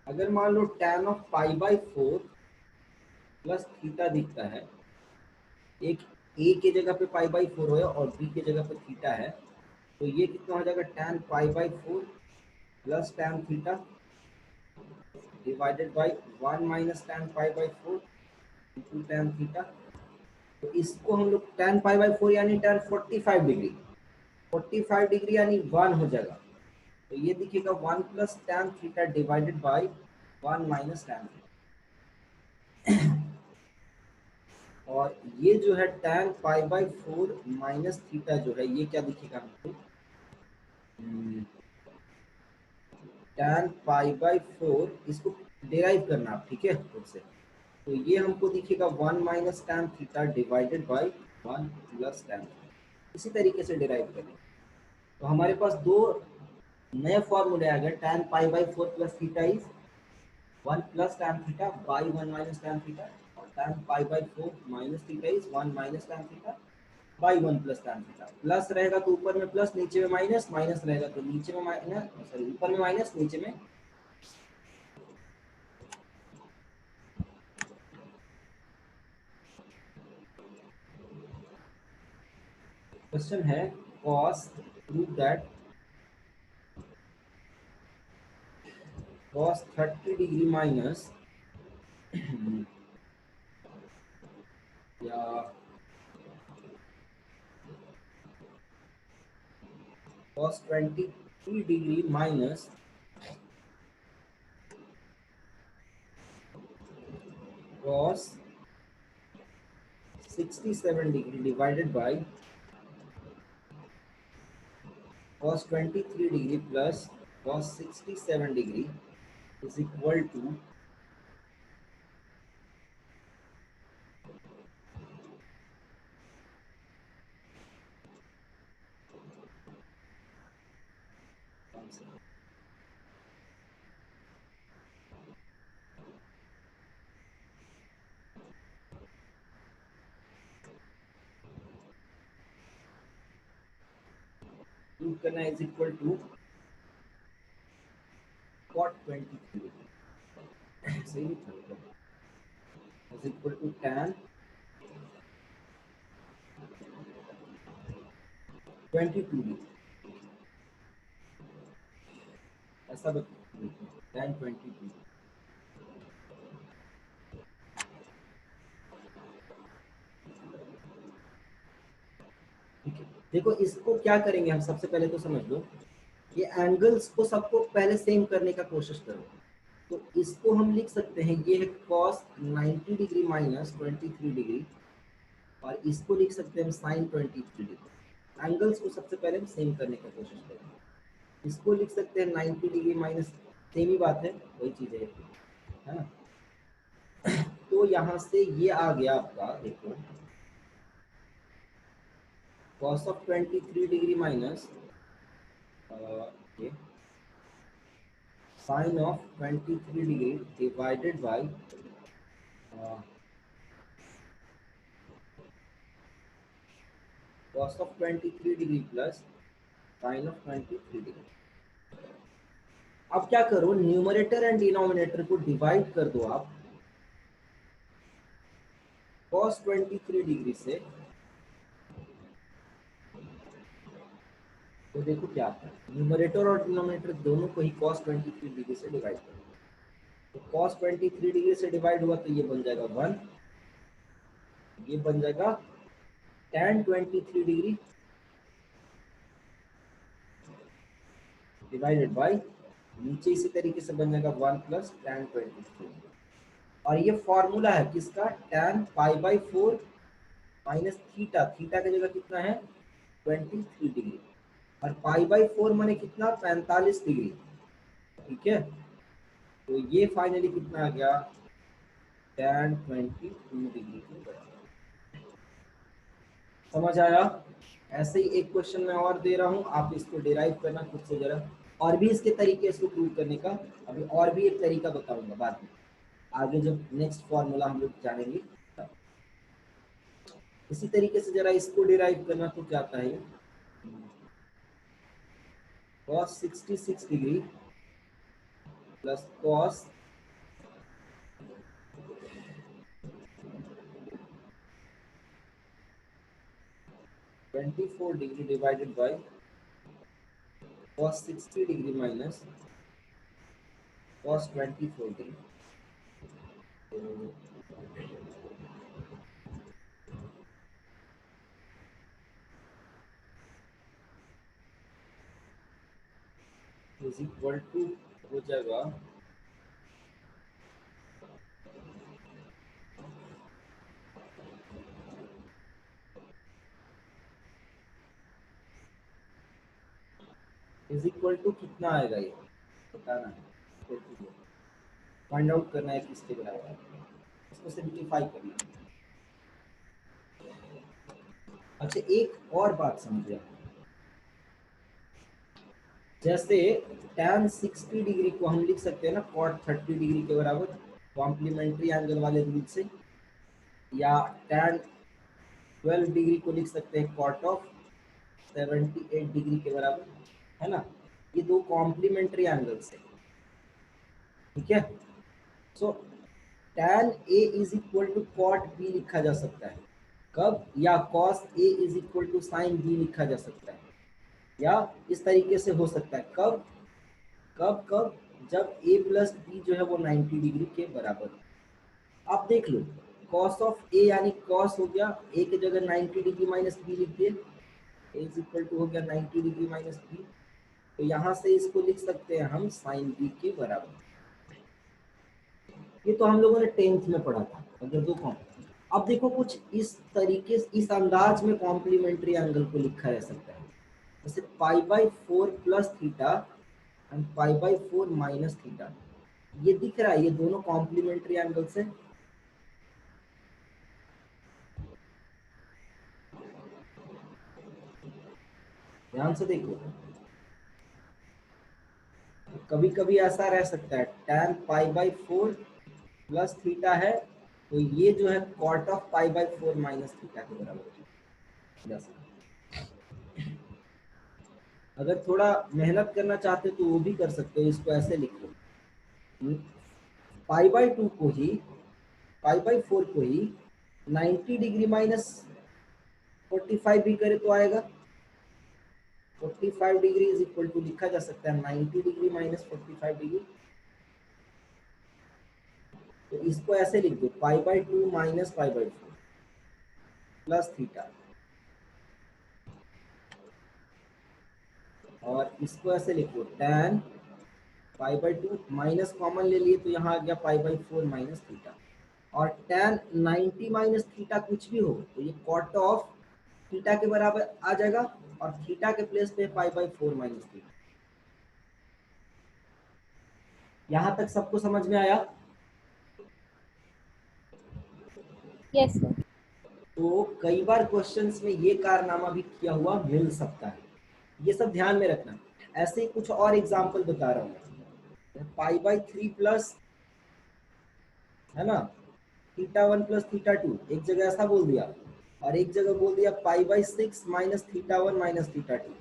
अगर मान लो tan ऑफ π/4 प्लस थीटा दिखता है, एक a के जगह पे π/4 है और b के जगह पे थीटा है, तो ये कितना हो जाएगा tan π/4 प्लस tan theta divided by 1 minus tan π/4 into tan theta. तो इसको हम लोग tan π/4 यानी tan 45 डिग्री, 45 डिग्री यानी 1 हो जाएगा, तो ये दिखेगा 1 plus tan theta divided by 1 minus tan theta. और ये जो है tan π/4 माइनस थीटा जो है ये क्या दिखेगा हमको, tan π/4 इसको डिराइव करना आप, ठीक है खुद से। तो ये हमको दिखेगा 1 minus tan theta divided by 1 plus tan theta. इसी तरीके से डिराइव करें तो हमारे पास दो नए फॉर्मूले आ गए। tan π/4 plus theta is 1 plus tan theta by 1 minus tan theta, और tan π/4 minus theta is 1 minus tan theta by 1 plus tan theta. Plus रहेगा तो ऊपर में प्लस, नीचे में माइनस, माइनस रहेगा तो नीचे में माइनस, सॉरी ऊपर में माइनस नीचे में। क्वेश्चन है cos prove that cos 30 degree minus या cos 23 degree minus cos 67 degree divided by cos 23 degree plus cos 67 degree is equal to prove करना इज इक्वल टू cot 23 सही लिखा is equal to tan 22 degree. ऐसा tan 22। ठीक है, देखो इसको क्या करेंगे हम, सबसे पहले तो समझ लो ये एंगल्स को सबको पहले सेम करने का कोशिश करो। तो इसको हम लिख सकते हैं, ये है cos 90 डिग्री माइनस 23 डिग्री, और इसको लिख सकते हैं हम sin 23 डिग्री। एंगल्स को सबसे पहले हम सेम करने का कोशिश करेंगे। इसको लिख सकते हैं 90 डिग्री माइनस, सेम ही बात है, वही चीज है ना। तो यहाँ से ये आ गया आपका, देखो cos of 23 degree minus sin of 23 degree divided by cos of 23 degree plus sin of 23 degree। अब क्या करो, न्यूमरेटर एंड डिनोमिनेटर को डिवाइड कर दो आप cos 23 डिग्री से। तो देखो क्या आता है, न्यूमरेटर और डिनोमिनेटर दोनों को ही cos 23 डिग्री से डिवाइड करो। तो cos 23 डिग्री से डिवाइड हुआ तो ये बन जाएगा 1, ये बन जाएगा tan 23 डिग्री डिवाइडेड बाई, नीचे इसी तरीके से बन जाएगा 1 प्लस tan 23। और ये फॉर्मूला है किसका, tan pi by 4 minus theta, theta की जगह कितना है 23 डिग्री, और पाई बाई 4 माने कितना 45 डिग्री। ठीक है, तो ये फाइनली कितना आ गया, tan 22 डिग्री के बराबर। समझ आया। ऐसे ही एक क्वेश्चन मैं और दे रहा हूँ, आप इसको डिराइव करना खुद से जरा, और भी इसके तरीके इसको प्रूव करने का, अभी और भी एक तरीका बताऊंगा बाद में, आगे जब नेक्स्ट फॉर्मूला हम लोग जानेंगे तब। इसी तरीके से जरा इसको डिराइव करना, तो क्या आता है, cos 66 degree plus cos 24 degree divided by cos 60 degree minus cos 24 degree. Is equal to हो जाएगा इज इक्वल टू कितना आएगा, ये बताना है, फाइंड आउट करना है किसके बराबर है, इसको सिंप्लीफाई करना है। अच्छा एक और बात समझिए, जैसे tan 60 डिग्री को हम लिख सकते हैं ना cot 30 डिग्री के बराबर, कॉम्प्लीमेंट्री एंगल वाले रूल से, या tan 12 डिग्री को लिख सकते हैं cot ऑफ 78 डिग्री के बराबर, है ना। ये दो कॉम्प्लीमेंट्री एंगल्स है। ठीक है, so tan A is equal to cot B लिखा जा सकता है कब, या cos A is equal to sin B लिखा जा सकता है, या इस तरीके से हो सकता है कब कब कब, जब A प्लस B जो है वो 90 डिग्री के बराबर हो। आप देख लो cos ऑफ A यानी cos हो गया, A की जगह 90 डिग्री माइनस B लिख दिए, A इज इक्वल टू हो गया 90 डिग्री माइनस B। तो यहाँ से इसको लिख सकते हैं हम sin B के बराबर। ये तो हम लोगों ने 10th में पढ़ा था, अगर दो अब देखो कुछ इस तरीके से, इस अंदाज में कॉम्प्लीमेंट्री एंगल को लिखा जा सकता है, जैसे pi by 4 plus theta and pi by 4 minus theta. ये दिख रहा है, ये दोनों कॉम्प्लीमेंट्री एंगल्स हैं। ध्यान से देखो, कभी कभी ऐसा रह सकता है tan pi by 4 plus theta है, तो ये जो है cot of pi by 4 minus theta के बराबर है। अगर थोड़ा मेहनत करना चाहते तो वो भी कर सकते हो, इसको ऐसे लिख लो, पाई बाई 2 को ही, पाई बाई 4 को ही 90 डिग्री माइनस 45 भी करे तो आएगा, 45 डिग्री इज इक्वल टू लिखा जा सकता है 90 डिग्री माइनस 45 डिग्री। तो इसको ऐसे लिख दो पाई by 2 minus pi by 4 plus theta, और इसको ऐसे लिखो tan pi by 2 minus common ले लिए तो यहाँ आ गया पाई बाई 4 माइनस थीटा, और tan 90 माइनस थीटा कुछ भी हो तो ये कॉट ऑफ थीटा के बराबर आ जाएगा, और थीटा के प्लेस पे पाई बाई 4 माइनस थीटा। यहां तक सबको समझ में आया? Yes, sir. तो कई बार क्वेश्चंस में ये कारनामा भी किया हुआ मिल सकता है, ये सब ध्यान में रखना। ऐसे ही कुछ और एग्जांपल बता रहा हूँ, पाई बाई 3 प्लस, है ना, थीटा 1 प्लस थीटा 2, एक जगह ऐसा बोल दिया, और एक जगह बोल दिया pi by 6 minus theta 1 minus theta 2।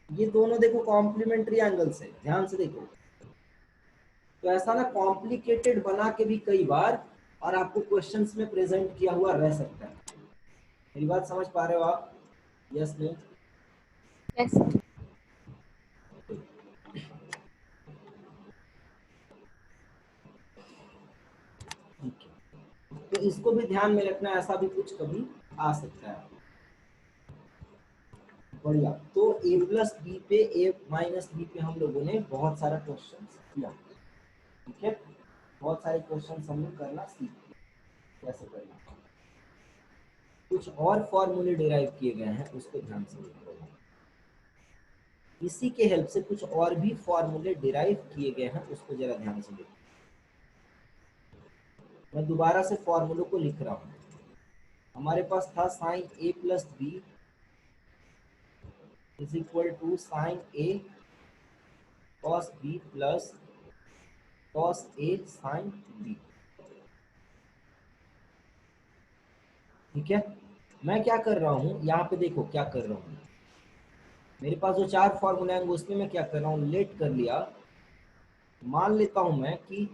ये दोनों देखो कॉम्प्लीमेंट्री एंगल्स है, ध्यान से देखो। तो ऐसा ना कॉम्प्लिकेटेड बना के भी कई बार और आपको क्वेश्चंस में प्रेजेंट किया हुआ रह सकता है। मेरी बात समझ पा रहे हो आप? Yes no? Yes, sir. ठीक है, तो इसको भी ध्यान में रखना, ऐसा भी कुछ कभी आ सकता है। बढ़िया। तो a प्लस बी पे a माइनस बी पे हम लोगों ने बहुत सारा क्वेश्चन किया, ठीक है, बहुत सारे क्वेश्चन हम लोग करना सीख गए कैसे करना। कुछ और फॉर्मूले डिराइव किए गए हैं, उसको ध्यान से देखो। इसी के हेल्प से कुछ और भी फॉर्मूले डिराइव किए गए हैं, उसको जरा ध्यान से देखो। मैं दोबारा से फॉर्मूलों को लिख रहा हूँ। हमारे पास था sine a plus b is equal to sine a cos b plus cos a sine b। ठीक है, मैं क्या कर रहा हूँ यहाँ पे, देखो क्या कर रहा हूँ। मेरे पास जो 4 फॉर्मूला है उसमें मैं क्या कर रहा हूँ, लेट कर लिया। मान लेता हूं मैं कि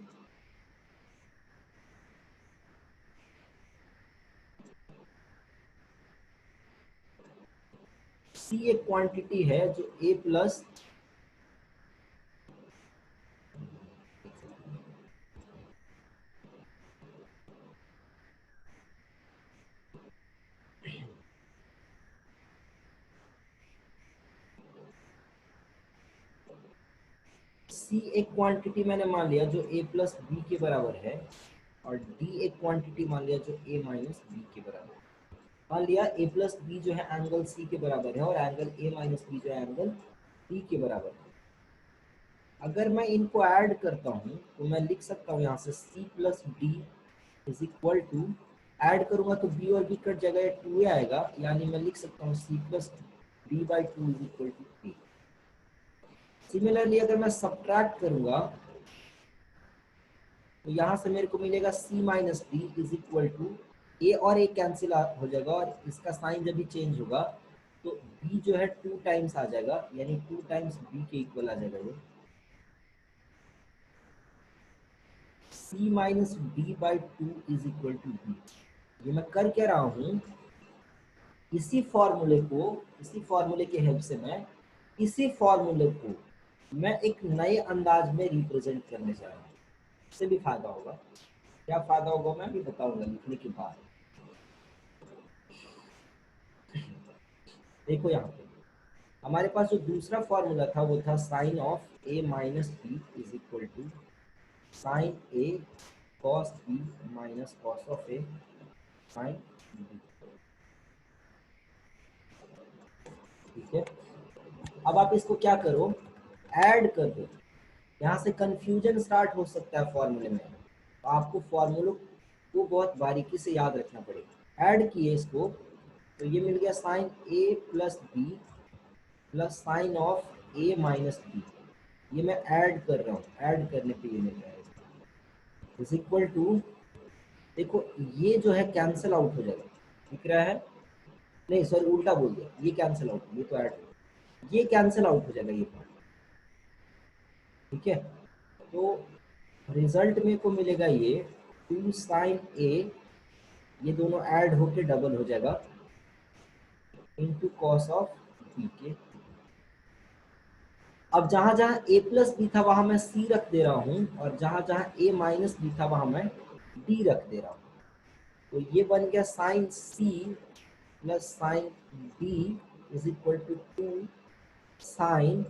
C एक क्वांटिटी है जो A प्लस C एक क्वांटिटी मैंने मान लिया जो A प्लस बी के बराबर है, और D एक क्वांटिटी मान लिया जो A माइनस बी के बराबर है। मान लिया A प्लस बी जो है एंगल C के बराबर है, और एंगल A माइनस बी जो है एंगल B के बराबर है। अगर मैं इनको ऐड करता हूँ तो मैं लिख सकता हूँ यहाँ से C plus d is equal to, add करूंगा तो B और B कट जाएगा, 2 आएगा, यानी मैं लिख सकता हूँ C plus D by 2 is equal to 3। Similarly अगर मैं सब्ट्रैक्ट करूंगा तो यहाँ से मेरे को मिलेगा C minus D is equal to, A और ए कैंसिल हो जाएगा, और इसका साइन जब भी चेंज होगा तो B जो है 2 टाइम्स आ जाएगा, यानी 2 टाइम्स B के इक्वल आ जाएगा ये। C minus D by 2 is equal to B। ये मैं कर क्या रहा हूँ, इसी फॉर्मूले के हेल्प से मैं इसी फॉर्मूले को मैं एक नए अंदाज में रिप्रेजेंट करने जा रहा हूँ। इससे भी फायदा होगा। क्या फायदा होगा मैं भी बताऊंगा लिखने के बाद। देखो यहाँ पे हमारे पास जो दूसरा फॉर्मूला था वो था sine of a minus b is equal to sine a cos b minus cos of a sine b। ठीक है, अब आप इसको क्या करो, ऐड कर दो। यहाँ से कंफ्यूजन स्टार्ट हो सकता है फॉर्मूले में, तो आपको फॉर्मूलों को बहुत बारीकी से याद रखना पड़ेगा। ऐड किए इसको तो ये मिल गया sine a plus B plus sine of a minus b. ये मैं ऐड कर रहा हूँ, ऐड करने पे ये मिल रहा है इज इक्वल टू, देखो ये जो है कैंसिल आउट हो जाएगा, दिख रहा है, नहीं सॉरी उल्टा बोल दिया, ये कैंसिल आउट, ये तो ऐड, ये कैंसिल आउट हो जाएगा ये पार्ट। ठीक है, तो रिजल्ट में को मिलेगा ये 2 साइन a, ये दोनों ऐड होके डबल हो जाएगा, इनटू कॉस ऑफ b के। अब जहां जहां a प्लस बी था वहां मैं c रख दे रहा हूं, और जहां जहां a माइनस बी था वहां मैं d रख दे रहा हूं। तो ये बन गया sine c plus sine d is equal to 2 sine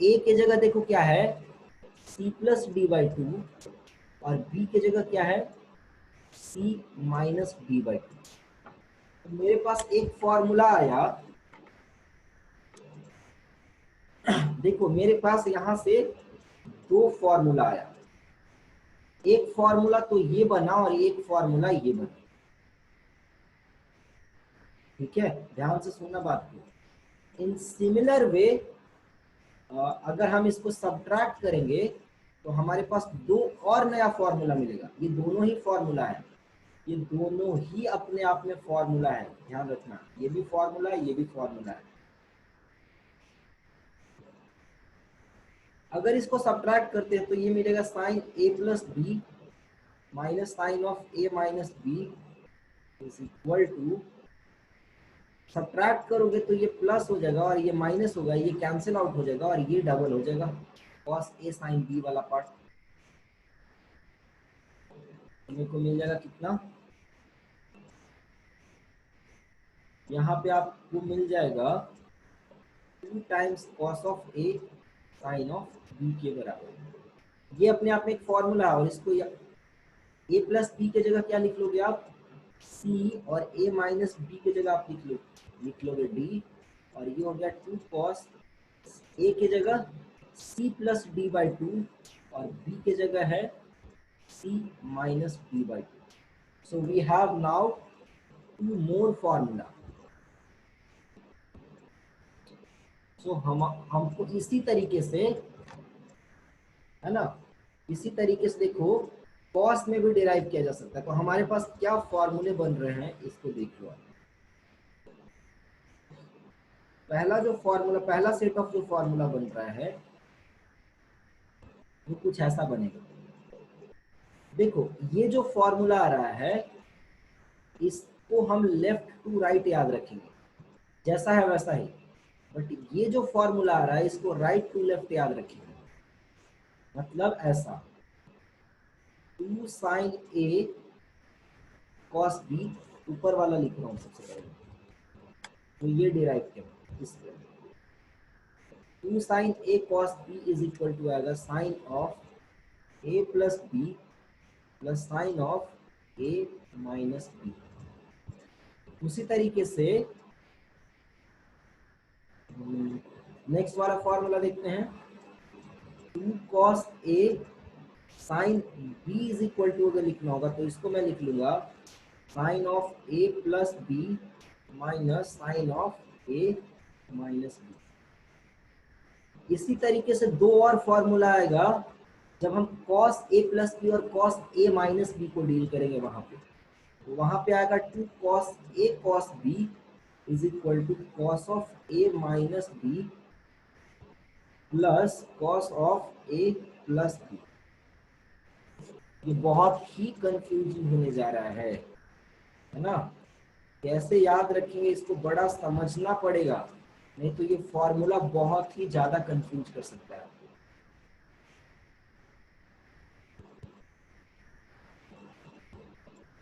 a के जगह देखो क्या है c plus D by two, और b के जगह क्या है c minus D by two. मेरे पास एक फॉर्मूला आया, देखो मेरे पास यहां से दो फॉर्मूला आया, एक फॉर्मूला तो ये बना और एक फॉर्मूला ये बना। ठीक है, ध्यान से सुनना बात को। इन सिमिलर वे अगर हम इसको सब्ट्रैक्ट करेंगे तो हमारे पास दो और नया फॉर्मूला मिलेगा। ये दोनों ही फॉर्मूला है, ये दोनों ही अपने आप में फॉर्मूला है, ध्यान रखना। ये भी फॉर्मूला है, ये भी फॉर्मूला है। अगर इसको सब्ट्रैक्ट करते हैं तो ये मिलेगा sine a plus b minus sine of A minus b is equal to, subtract करोगे तो ये प्लस हो जाएगा और ये माइनस होगा, ये कैंसिल आउट हो जाएगा और ये डबल हो जाएगा cos a sin b वाला पार्ट। मेरे को मिल जाएगा कितना, यहाँ पे आपको मिल जाएगा 2 times cos of a sin of b के बराबर। ये अपने आप में एक फॉर्मूला है, और इसको a प्लस बी के जगह क्या लिख लोगे आप c, और a माइनस बी के जगह आप लिख लोगे d, और ये हो गया 2 cos a के जगह c plus D by two, और b के जगह है c minus D by two. So we have now 2 more formula. सो हमको इसी तरीके से, है ना, इसी तरीके से देखो कॉस में भी डिराइव किया जा सकता है। तो हमारे पास क्या फॉर्मूले बन रहे हैं इसको देख लो। पहला जो फॉर्मूला, पहला सेट ऑफ जो फॉर्मूला बन रहा है वो कुछ ऐसा बनेगा। देखो ये जो फॉर्मूला आ रहा है इसको हम लेफ्ट टू राइट याद रखेंगे, जैसा है वैसा ही। बट ये जो फॉर्मूला आ रहा है इसको राइट टू लेफ्ट याद रखेंगे, मतलब ऐसा 2 साइन ए कॉस बी, ऊपर वाला लिख रहा हूं सबसे पहले, तो ये डिराइव किया इस तरह 2 sine A cos B is equal to आएगा sine of A plus B plus sine of A minus B. उसी तरीके से नेक्स्ट वाला फॉर्मूला देखते हैं, 2 cos a sine b is equal to, अगर लिखना होगा तो इसको मैं लिख लूंगा sine of a plus b minus sine of a minus b. इसी तरीके से दो और फॉर्मूला आएगा जब हम cos a प्लस बी और cos a माइनस बी को डील करेंगे वहां पे। तो वहां पे आएगा 2 cos a cos b is equal to cos of a minus b plus cos of a plus b. ये बहुत ही कंफ्यूजिंग होने जा रहा है ना। कैसे याद रखेंगे इसको, बड़ा समझना पड़ेगा, नहीं तो ये फॉर्मूला बहुत ही ज्यादा कंफ्यूज कर सकता है।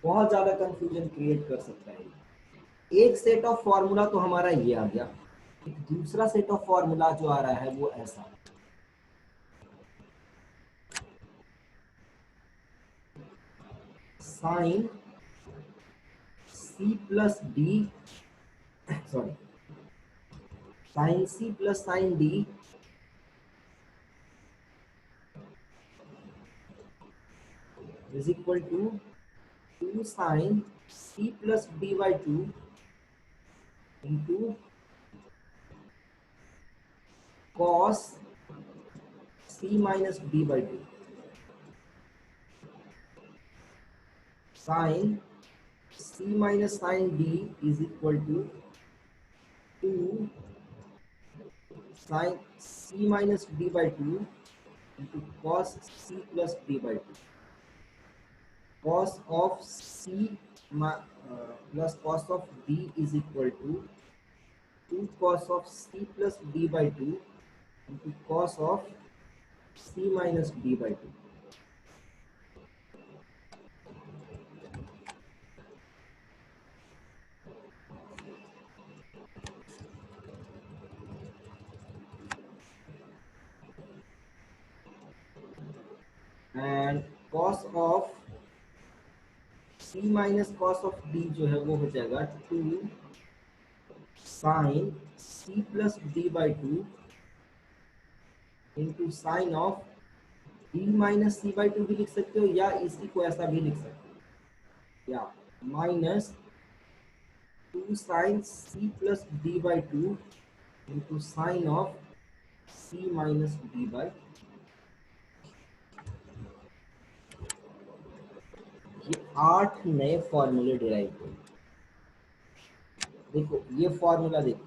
बहुत ज्यादा कंफ्यूजन क्रिएट कर सकता है। एक सेट ऑफ फॉर्मूला तो हमारा ये आ गया, एक दूसरा सेट ऑफ फॉर्मूला जो आ रहा है वो ऐसा, sine C plus d, sorry sine C plus sine d is equal to 2 sine C plus D by two into cos C minus D by two sine C minus sine d is equal to 2 sine C minus D by two into cos C plus D by two. cos of c plus cos of d is equal to 2 cos of c plus d by 2 into cos of c minus d by 2. And cos of c minus cos of d जो है वो हो जाएगा 2 sin c plus d by 2 into sine of d minus c by 2 भी लिख सकते हो, या इसी को ऐसा भी लिख सकते हो, या minus 2 sin c plus d by 2 into sine of c minus d by 2। ये 8 नए फॉर्मूले डिराइव हुए। देखो ये फॉर्मूला देखो,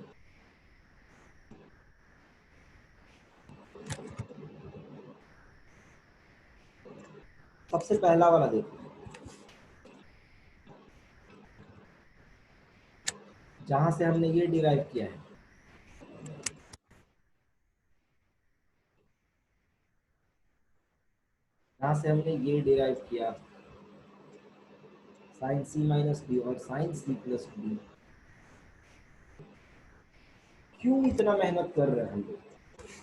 सबसे पहला वाला देखो, जहां से हमने ये डिराइव किया है, जहां से हमने ये डिराइव किया साइन सी माइनस डी और साइन सी प्लस डी। क्यों इतना मेहनत कर रहे हैं हम लोग?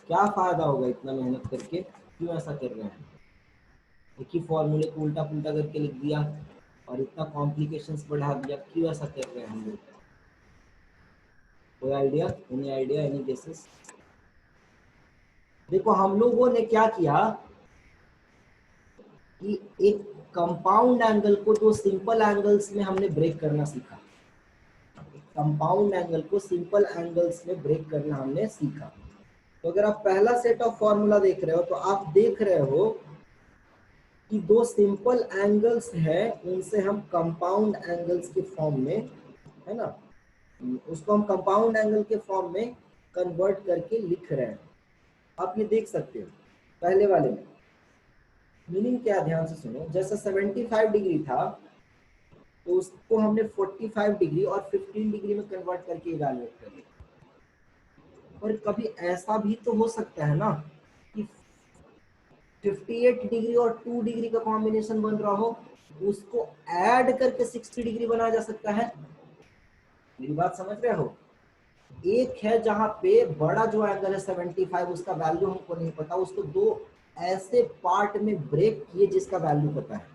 क्या फायदा होगा इतना मेहनत करके? क्यों ऐसा कर रहे हैं? एक ही फॉर्मूले को उल्टा पुल्टा करके लिख दिया और इतना कॉम्प्लिकेशंस बढ़ा दिया, क्यों ऐसा कर रहे हैं हम लोग? कोई idea? Any idea, any guesses? देखो हम लोगों ने क्या किया कि एक कंपाउंड एंगल को दो सिंपल एंगल्स में हमने ब्रेक करना सीखा। कंपाउंड एंगल को सिंपल एंगल्स में ब्रेक करना हमने सीखा। तो अगर आप पहला सेट ऑफ फॉर्मूला देख रहे हो तो आप देख रहे हो कि दो सिंपल एंगल्स है, उनसे हम कंपाउंड एंगल्स के फॉर्म में, है ना, उसको हम कंपाउंड एंगल के फॉर्म में कन्वर्ट करके लिख रहे हैं। आप ये देख सकते हो पहले वाले में मीनिंग क्या, ध्यान से सुनो। जैसे 75 डिग्री था तो उसको हमने 45 डिग्री और 15 डिग्री में कन्वर्ट करके इवैल्यूएट कर लिया। और कभी ऐसा भी तो हो सकता है ना कि 58 डिग्री और 2 डिग्री का कॉम्बिनेशन बन रहा हो, उसको ऐड करके 60 डिग्री बनाया जा सकता है। मेरी बात समझ रहे हो? एक है जहां पे बड़ा जो एंगल है 75, उसका वैल्यू हमको नहीं पता, उसको दो ऐसे पार्ट में ब्रेक किए जिसका वैल्यू पता है।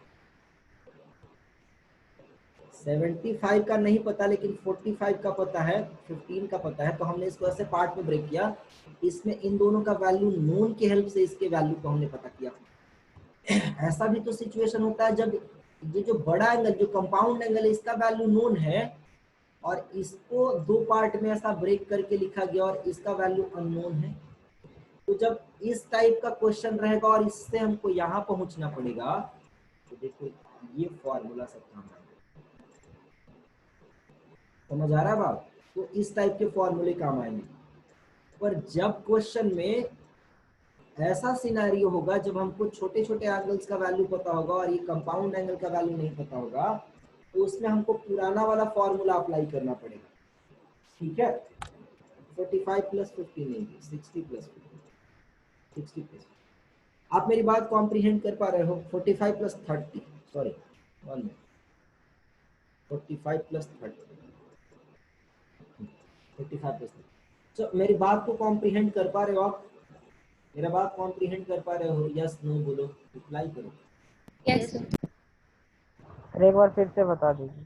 75 का नहीं पता लेकिन 45 का पता है, 15 का पता है, तो हमने इसको ऐसे पार्ट में ब्रेक किया, इसमें इन दोनों का वैल्यू नोन की हेल्प से इसके वैल्यू को हमने पता किया। ऐसा भी तो सिचुएशन होता है जब ये जो बड़ा एंगल, जो कंपाउंड एंगल है, इसका वैल्यू नोन है और इसको दो पार्ट में ऐसा ब्रेक करके लिखा गया और इसका वैल्यू अननोन है। तो जब इस टाइप का क्वेश्चन रहेगा और इससे हमको यहाँ पहुंचना पड़ेगा, तो देखो ये फॉर्मूला सब काम आएगा। समझ आ रहा है बात? तो इस टाइप के फॉर्मूले काम आएंगे। पर जब क्वेश्चन में ऐसा सिनेरियो होगा जब हमको छोटे छोटे एंगल्स का वैल्यू पता होगा और ये कंपाउंड एंगल का वैल्यू नहीं पता होगा, तो उसमें हमको पुराना वाला फॉर्मूला अप्लाई करना पड़ेगा। ठीक है, 45 प्लस 15 नहीं, 60 प्लस 15, 60 प्लस। आप मेरी बात कॉम्प्रीहेंड कर पा रहे हो? 45 plus 30, sorry 1 minute, 45 plus 30, 45 plus 30। तो मेरी बात को कॉम्प्रीहेंड कर पा रहे हो आप? मेरा बात कॉम्प्रीहेंड कर पा रहे हो? यस नो बोलो, रिप्लाई करो। Yes sir. एक बार फिर से बता दीजिए।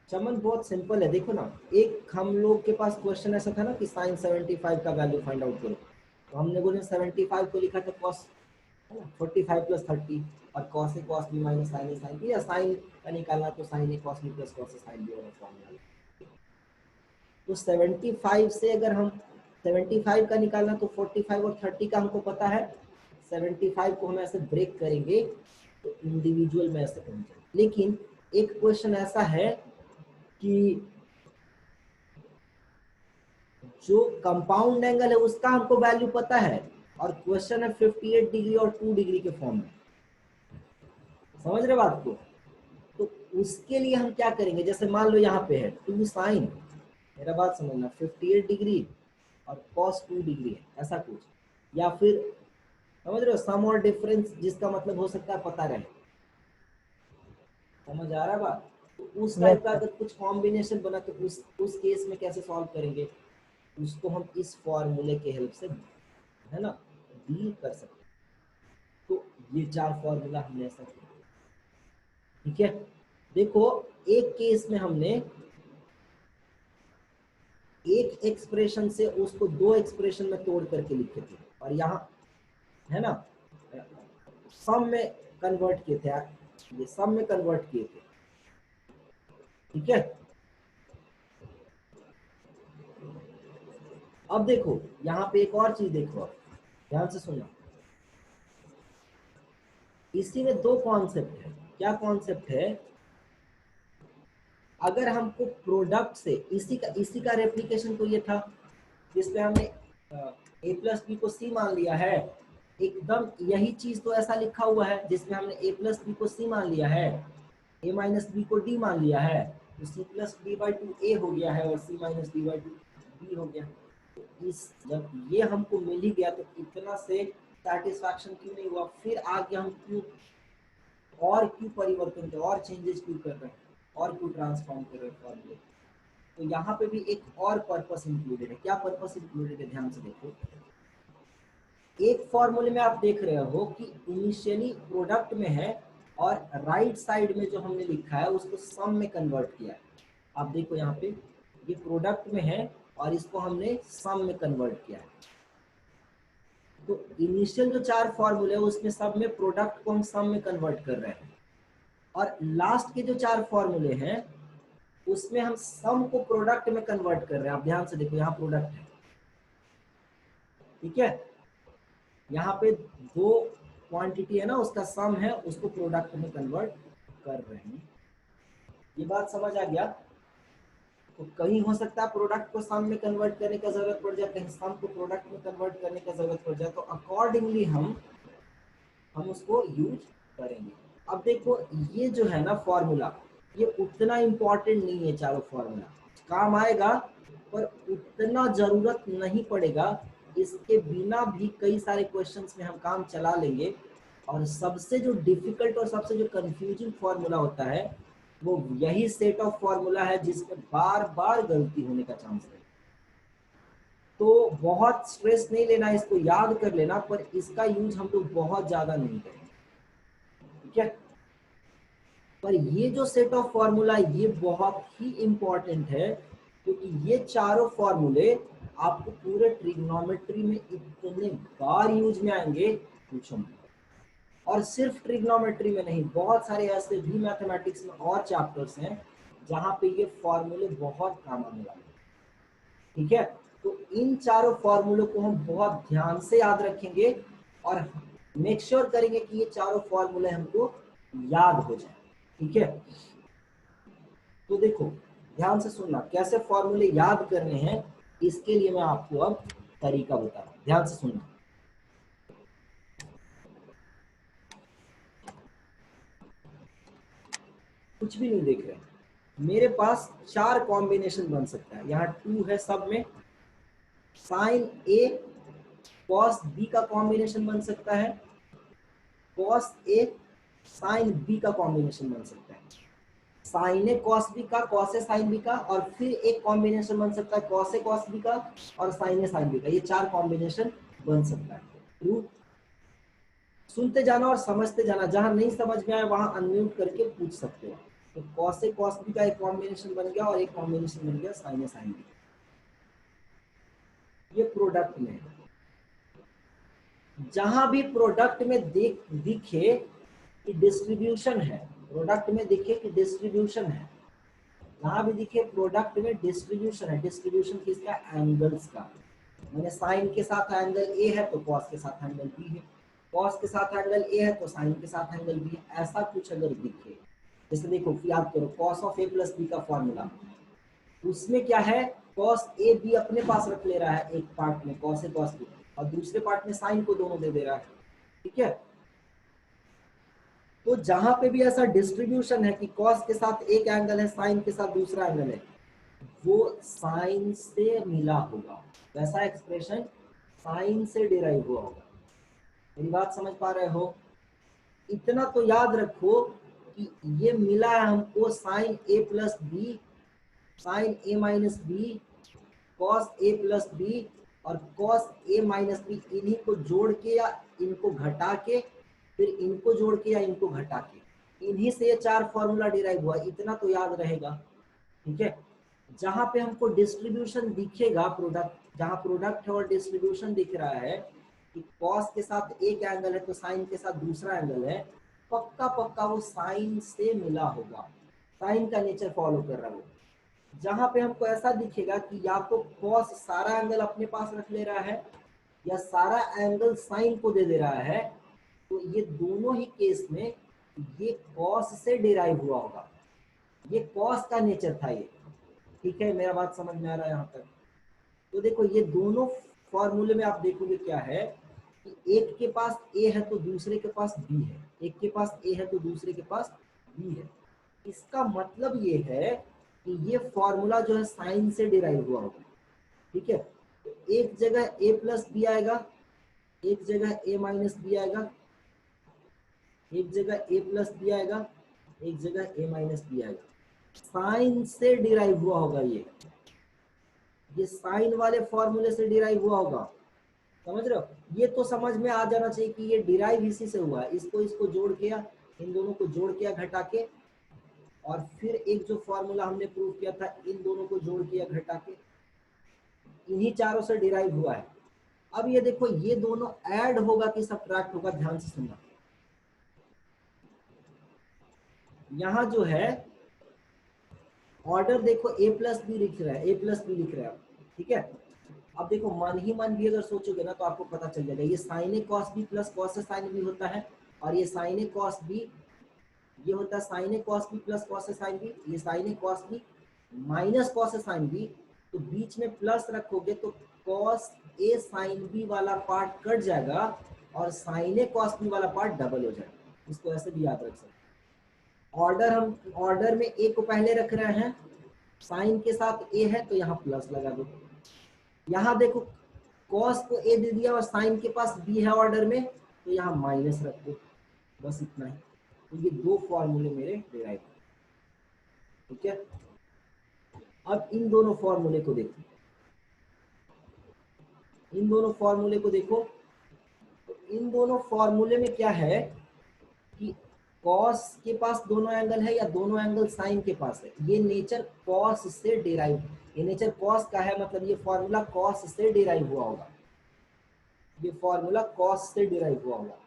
चमन बहुत सिंपल है, देखो ना, एक हम लोग के पास क्वेश्चन ऐसा था ना कि साइन 75 का वैल्यू फाइंड आउट करो, तो हमने बोले 75 को लिखा था कॉस, है ना, 45 प्लस 30 और cos a cos B minus sign a sine B, या साइन का निकालना तो sign A cos B plus cos a sine B वाला फॉर्मूला। तो 75 से अगर हम 75 का निकालना तो 45 और 30 का हमको पता है, 75 को हम ऐसे ब्रेक करेंगे तो इंडिविजुअल में ऐसे पहुंचे। लेकिन एक क्वेश्चन ऐसा है कि जो कंपाउंड एंगल है उसका हमको वैल्यू पता है और क्वेश्चन है 58 डिग्री और 2 डिग्री के फॉर्म में। समझ रहे बात को? तो उसके लिए हम क्या करेंगे, जैसे मान लो यहाँ पे है 2 साइन, मेरा बात समझना, 58 डिग्री और cos 2 डिग्री है, ऐसा कुछ। या फिर समझ रहे हो, सम और डिफरेंस जिसका मतलब हो सकता है पता रहे। समझ आ रहा है बात? तो उस यस टाइप का सर। अगर कुछ कॉम्बिनेशन बना तो उस केस में कैसे सॉल्व करेंगे, उसको हम इस फॉर्मूले के हेल्प से, है ना, डील कर सकते हैं। तो ये 4 फॉर्मूला हमने ऐसा किया, ठीक है। देखो एक केस में हमने एक एक्सप्रेशन से उसको 2 एक्सप्रेशन में तोड़ करके लिखे थे, और यहाँ है ना सम में कन्वर्ट किए थे, ये सम में कन्वर्ट किए थे, ठीक है। अब देखो यहाँ पे एक और चीज देखो, आप ध्यान से सुनना। इसी में 2 कॉन्सेप्ट है। क्या कॉन्सेप्ट है? अगर हमको प्रोडक्ट से इसी का रेप्लिकेशन तो ये था जिसमें हमने a प्लस बी को c मान लिया है, एकदम यही चीज तो ऐसा लिखा हुआ है जिसमें हमने a प्लस बी को c मान लिया है, a माइनस बी को d मान लिया है, तो c plus b by 2 a हो गया है और c minus b by 2 b हो गया। तो इस जब ये हमको मिल ही गया तो इतना से सेटिस्फैक्शन क्यों नहीं हुआ? फिर आगे हम क्यों परिवर्तन कर, और चेंजेस क्यों कर रहे हैं, और क्यों ट्रांसफॉर्म कर रहे हैं फॉर्मूले? तो यहाँ पे भी एक और पर्पस इंक्लूडेड है। क्या पर्पस इंक्लूडेड है? ध्यान से देखो। एक फॉर्मूले में आप देख रहे हो कि इनिशियली प्रोडक्ट में है और राइट साइड में जो हमने लिखा है उसको सम में कन्वर्ट किया है। आप देखो यहाँ पे ये प्रोडक्ट में है और इसको हमने सम में कन्वर्ट किया है। तो इनिशियल जो 4 फॉर्मूले है उसमें सब में प्रोडक्ट को हम सम में कन्वर्ट कर रहे हैं, और लास्ट के जो 4 फॉर्मूले हैं उसमें हम सम को प्रोडक्ट में कन्वर्ट कर रहे हैं। आप ध्यान से देखो, यहाँ प्रोडक्ट है, ठीक है। यहाँ पे 2 क्वांटिटी है ना, उसका सम है, उसको प्रोडक्ट में कन्वर्ट कर रहे हैं। ये बात समझ आ गया? तो कहीं हो सकता है प्रोडक्ट को सम में कन्वर्ट करने का जरूरत पड़ जाए, कहीं सम को प्रोडक्ट में कन्वर्ट करने का जरूरत पड़ जाए, तो अकॉर्डिंगली हम उसको यूज करेंगे। अब देखो ये जो है ना फॉर्मूला, ये उतना इम्पोर्टेंट नहीं है, चारों फॉर्मूला काम आएगा पर उतना जरूरत नहीं पड़ेगा। इसके बिना भी कई सारे क्वेश्चंस में हम काम चला लेंगे, और सबसे जो डिफिकल्ट और सबसे जो कंफ्यूजिंग फॉर्मूला होता है वो यही सेट ऑफ फॉर्मूला है जिसमें बार बार गलती होने का चांस है। तो बहुत स्ट्रेस नहीं लेना, इसको याद कर लेना, पर इसका यूज हम लोग बहुत ज्यादा नहीं करेंगे, ठीक है। पर ये जो सेट ऑफ फॉर्मूला ये बहुत ही इंपॉर्टेंट है, क्योंकि ये चारों फॉर्मूले आपको पूरे ट्रिग्नोमेट्री में इतने बार यूज में आएंगे, पूछो मत। और सिर्फ ट्रिग्नोमेट्री में नहीं, बहुत सारे ऐसे भी मैथमेटिक्स में और चैप्टर्स हैं जहां पे ये फॉर्मूले बहुत काम आने वाले हैं, ठीक है। तो इन चारों फॉर्मूलों को हम बहुत ध्यान से याद रखेंगे और मेक श्योर करेंगे कि ये चारों फॉर्मूले हमको याद हो जाए, ठीक है। तो देखो ध्यान से सुनना, कैसे फॉर्मूले याद करने हैं इसके लिए मैं आपको अब तरीका बता रहा हूं, ध्यान से सुनना। कुछ भी नहीं देख रहे, मेरे पास 4 कॉम्बिनेशन बन सकता है। यहाँ 2 है सब में, साइन ए कॉस बी का कॉम्बिनेशन बन सकता है, कॉस ए साइन बी का कॉम्बिनेशन बन सकता है, साइन ए कॉस बी का, कॉस ए साइन बी का, और फिर एक कॉम्बिनेशन बन सकता है कॉस ए कॉस बी का और साइन ए साइन बी का। ये 4 कॉम्बिनेशन बन सकता है। ट्रू? सुनते जाना और समझते जाना, जहां नहीं समझ में आए वहां अनम्यूट करके पूछ सकते हो। तो कॉस ए कॉस बी का एक कॉम्बिनेशन बन गया और एक कॉम्बिनेशन बन गया साइन ए साइन बी। ये प्रोडक्ट में है। जहां भी प्रोडक्ट में दिखे कि डिस्ट्रीब्यूशन है, प्रोडक्ट में दिखे कि डिस्ट्रीब्यूशन है, जहां भी दिखे प्रोडक्ट में डिस्ट्रीब्यूशन है, डिस्ट्रीब्यूशन किसका? एंगल्स का। मैंने साइन के साथ एंगल ए है तो कॉस के साथ एंगल बी है, कॉस के साथ एंगल ए है तो साइन के साथ एंगल बी है। ऐसा कुछ अगर दिखे, जैसे देखो याद करो cos of A plus b का फॉर्मूला, उसमें क्या है? कॉस ए बी अपने पास रख ले रहा है एक पार्ट में कॉस ए कॉस बी, और दूसरे पार्ट में साइन को दोनों दे रहा है, ठीक है। तो जहां पे भी ऐसा डिस्ट्रीब्यूशन है कि कॉस के साथ एक एंगल है, साइन के साथ दूसरा एंगल है, वो साइन से मिला होगा, वैसा एक्सप्रेशन साइन से डिराइव हुआ होगा। मेरी बात समझ पा रहे हो? इतना तो याद रखो कि ये मिला है हमको sign a plus B, sine A minus B, cos A plus B और कॉस ए माइनस बी, इन्हीं को जोड़ के या इनको घटा के, फिर इनको जोड़ के या इनको घटा के, इन्हीं से ये 4 फॉर्मूला डिराइव हुआ। इतना तो याद रहेगा, ठीक है। जहां पे हमको डिस्ट्रीब्यूशन दिखेगा, प्रोडक्ट जहां प्रोडक्ट है और डिस्ट्रीब्यूशन दिख रहा है कि कॉस के साथ एक एंगल है तो साइन के साथ दूसरा एंगल है, पक्का पक्का वो साइन से मिला होगा, साइन का नेचर फॉलो कर रहा है। जहां पे हमको ऐसा दिखेगा कि या तो कॉस सारा एंगल अपने पास रख ले रहा है या सारा एंगल साइन को दे दे रहा है, तो ये दोनों ही केस में ये कॉस से डिराइव हुआ होगा, ये कॉस का नेचर था ये, ठीक है। मेरा बात समझ में आ रहा है यहाँ तक? तो देखो ये दोनों फॉर्मूले में आप देखोगे क्या है कि एक के पास ए है तो दूसरे के पास बी है, एक के पास ए है तो दूसरे के पास बी है। इसका मतलब ये है कि ये फॉर्मूला जो है साइन से डिराइव हुआ होगा, ठीक है। तो एक जगह ए प्लस बी आएगा, एक जगह ए माइनस बी आएगा, एक जगह ए प्लस बी आएगा, एक जगह ए माइनस बी आएगा। साइन से डिराइव हुआ होगा ये साइन वाले फॉर्मूले से डिराइव हुआ होगा, समझ रहे हो? ये तो समझ में आ जाना चाहिए कि ये डिराइव इसी से हुआ है। इसको जोड़ के या इन दोनों को जोड़ के या घटा के, और फिर एक जो फॉर्मूला हमने प्रूव किया था इन दोनों को जोड़ के या घटा के, इन्हीं चारों से डिराइव हुआ है। अब ये देखो ये दोनों ऐड होगा कि सब्ट्रैक्ट होगा, ध्यान से सुनना। यहां जो है ऑर्डर देखो ए प्लस बी लिख रहा है, ए प्लस बी लिख रहा है, ठीक है। अब देखो मन ही मन भी अगर सोचोगे ना तो आपको पता चल जाएगा, ये sign A cos B plus cos a sine B होता है, और ये साइन ए कॉस बी ये होता है sign A cos B plus cos a sine B, ये sign A cos B minus cos a sine B, तो बीच में प्लस रखोगे तो कॉस ए साइन बी वाला पार्ट कट जाएगा और साइन ए कॉस बी वाला पार्ट डबल हो जाएगा। इसको ऐसे भी याद रख सकते हैं। हम ऑर्डर में ए को पहले रख रहे हैं, साइन के साथ ए है तो यहाँ प्लस लगा दो। यहाँ देखो कॉस को ए दे दिया और साइन के पास बी है ऑर्डर में, तो यहाँ माइनस रख दो, बस इतना ही। तो ये दो फॉर्मूले मेरे डिराइव, ठीक है। अब इन दोनों फॉर्मूले को देखो, इन दोनों फॉर्मूले को देखो, तो इन दोनों फॉर्मूले में क्या है कि कॉस के पास दोनों एंगल है या दोनों एंगल साइन के पास है, ये नेचर कॉस से डिराइव, ये नेचर कॉस का है, मतलब ये फॉर्मूला कॉस से डिराइव हुआ होगा, ये फॉर्मूला कॉस से डिराइव हुआ होगा।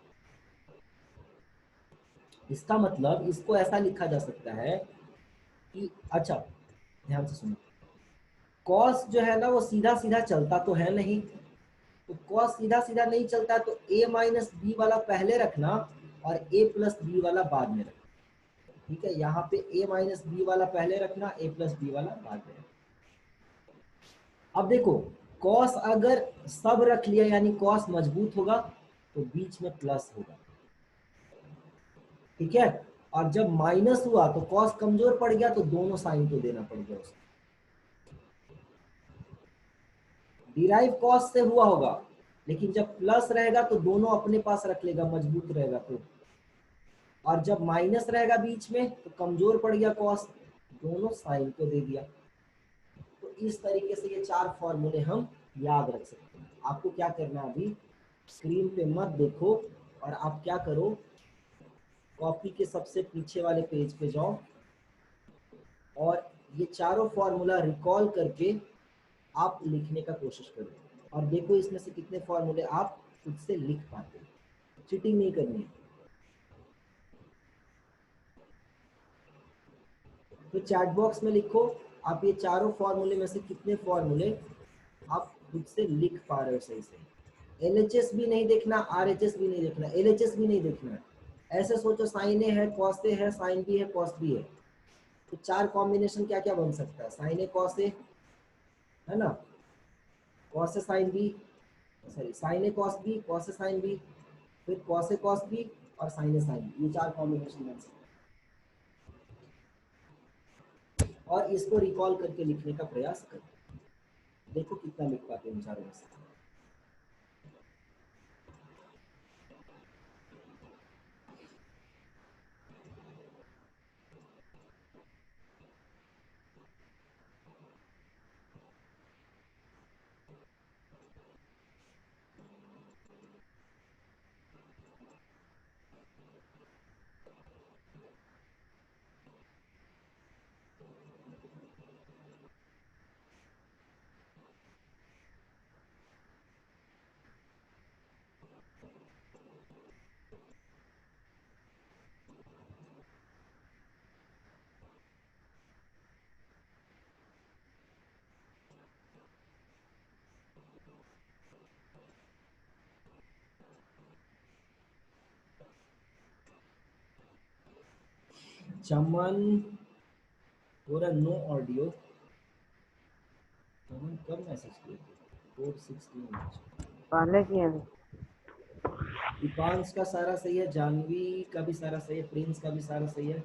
इसका मतलब इसको ऐसा लिखा जा सकता है कि, अच्छा ध्यान से सुनो, कॉस जो है ना वो सीधा सीधा चलता तो है नहीं, तो कॉस सीधा सीधा नहीं चलता है, तो ए माइनस बी वाला पहले रखना और ए प्लस बी वाला बाद में रखना, ठीक है। यहाँ पे ए माइनस बी वाला पहले रखना, ए प्लस बी वाला बाद में रखना। अब देखो कॉस अगर सब रख लिया यानी कॉस मजबूत होगा तो बीच में प्लस होगा, ठीक है। और जब माइनस हुआ तो कॉस कमजोर पड़ गया तो दोनों साइन को देना पड़ गया उसको। डिराइव कॉस से हुआ होगा, लेकिन जब प्लस रहेगा तो दोनों अपने पास रख लेगा, मजबूत रहेगा तो, और जब माइनस रहेगा बीच में तो कमजोर पड़ गया कॉस, दोनों साइन को दे दिया। तो इस तरीके से ये 4 फॉर्मूले हम याद रख सकते हैं। आपको क्या करना है, अभी स्क्रीन पे मत देखो और आप क्या करो, कॉपी के सबसे पीछे वाले पेज पे जाओ और ये चारों फॉर्मूला रिकॉल करके आप लिखने का कोशिश करो, और देखो इसमें से कितने फॉर्मूले आप खुद से लिख पाते हो। चीटिंग नहीं करनी है। तो चैट बॉक्स में लिखो आप ये चारों फॉर्मूले में से कितने फॉर्मूले आप खुद से लिख पा रहे हो सही से। एलएचएस भी नहीं देखना, आरएचएस भी नहीं देखना, एलएचएस भी नहीं देखना। ऐसे सोचो साइन ए है, कॉस ए है, साइन बी है, कॉस बी है, तो 4 कॉम्बिनेशन क्या क्या बन सकता है, साइन ए कॉस ए है ना, cos a sine B, sorry sine A cos B, cos a sine B, फिर कॉस ए कॉस बी और साइन ए साइन बी, ये 4 कॉम्बिनेशन बन सकते हैं। और इसको रिकॉल करके लिखने का प्रयास करें। देखो कितना लिख पाते हैं इन चारों में से। चमन हो रहा नो ऑडियो। चमन कब मैसेज किए थे? 4:16 पहले किए थे। दीपांश का सारा सही है, जानवी का भी सारा सही है, प्रिंस का भी सारा सही है,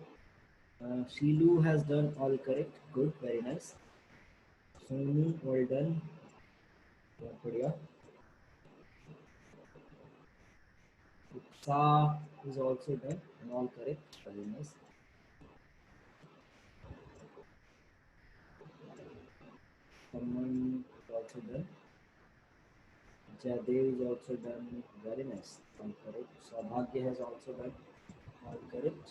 Shilu has done all correct, good, very nice. Sonu well done, बहुत बढ़िया। Utsah is also done and all correct, very nice. Someone is also done. Jadev is also done. Very nice. All correct. Saubhagya has also done. All correct.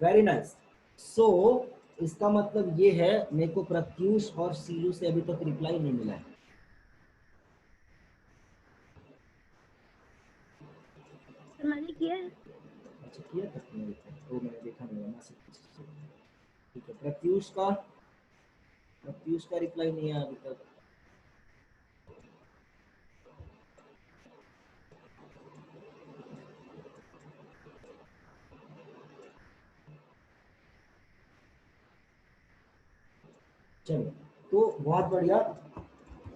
Very nice. So इसका मतलब ये है, मेरे को प्रत्यूष और सीलू से अभी तक रिप्लाई नहीं मिला है। मैंने किया है। अच्छा किया था तुमने? तो मैंने देखा नहीं है मैसेज। ठीक है, प्रत्यूष का रिप्लाई नहीं आया अभी तक। चलो तो बहुत बढ़िया,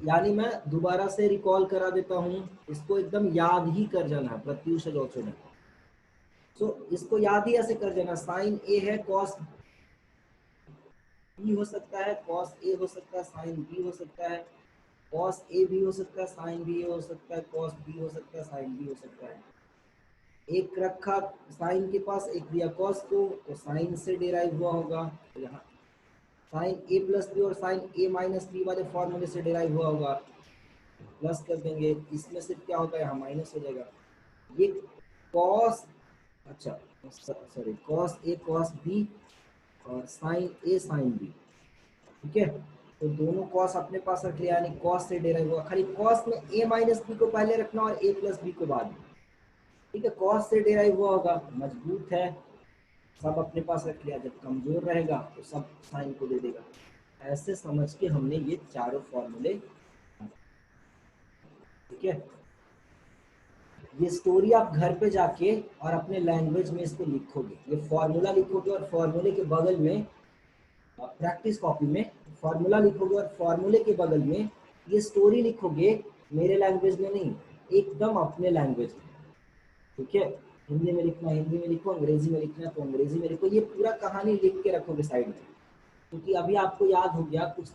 यानी मैं दोबारा से रिकॉल करा देता हूँ, इसको एकदम याद ही कर जाना है। Pratyush also done. सो इसको याद ही ऐसे कर जाना, साइन ए है, कॉस बी हो सकता है, कॉस ए हो सकता है, साइन बी हो सकता है, कॉस ए भी हो सकता है, साइन बी हो सकता है, कॉस बी हो सकता है, साइन बी हो सकता है। एक रखा साइन के पास, एक दिया कॉस को, तो साइन से डिराइव हुआ होगा। तो यहाँ साइन ए प्लस बी और साइन ए माइनस बी वाले फॉर्मूले से डिराइव हुआ होगा, प्लस कर देंगे, इसमें से क्या होगा, यहाँ माइनस हो जाएगा। ये कॉस, अच्छा sorry, cos a cos B और साइन ए साइन बी, ठीक है। तो दोनों कॉस अपने पास रख लिया, यानी कॉस से डिराइव हुआ। खाली कॉस में ए माइनस बी को पहले रखना और ए प्लस बी को बाद में, ठीक है। कॉस से डिराइव हुआ होगा, मजबूत है, सब अपने पास रख लिया। जब कमजोर रहेगा तो सब साइन को दे देगा। ऐसे समझ के हमने ये चारों फॉर्मूले, ठीक है। ये स्टोरी आप घर पे जाके और अपने लैंग्वेज में इसको लिखोगे, ये फॉर्मूला लिखोगे और फॉर्मूले के बगल में प्रैक्टिस कॉपी में फॉर्मूला लिखोगे और फॉर्मूले के बगल में ये स्टोरी लिखोगे, मेरे लैंग्वेज में नहीं, एकदम अपने लैंग्वेज में, ठीक है। हिंदी में लिखना हिंदी में लिखो, अंग्रेजी में लिखना तो अंग्रेजी में लिखो। ये पूरा कहानी लिख के रखोगे साइड में, क्योंकि अभी आपको याद हो गया, कुछ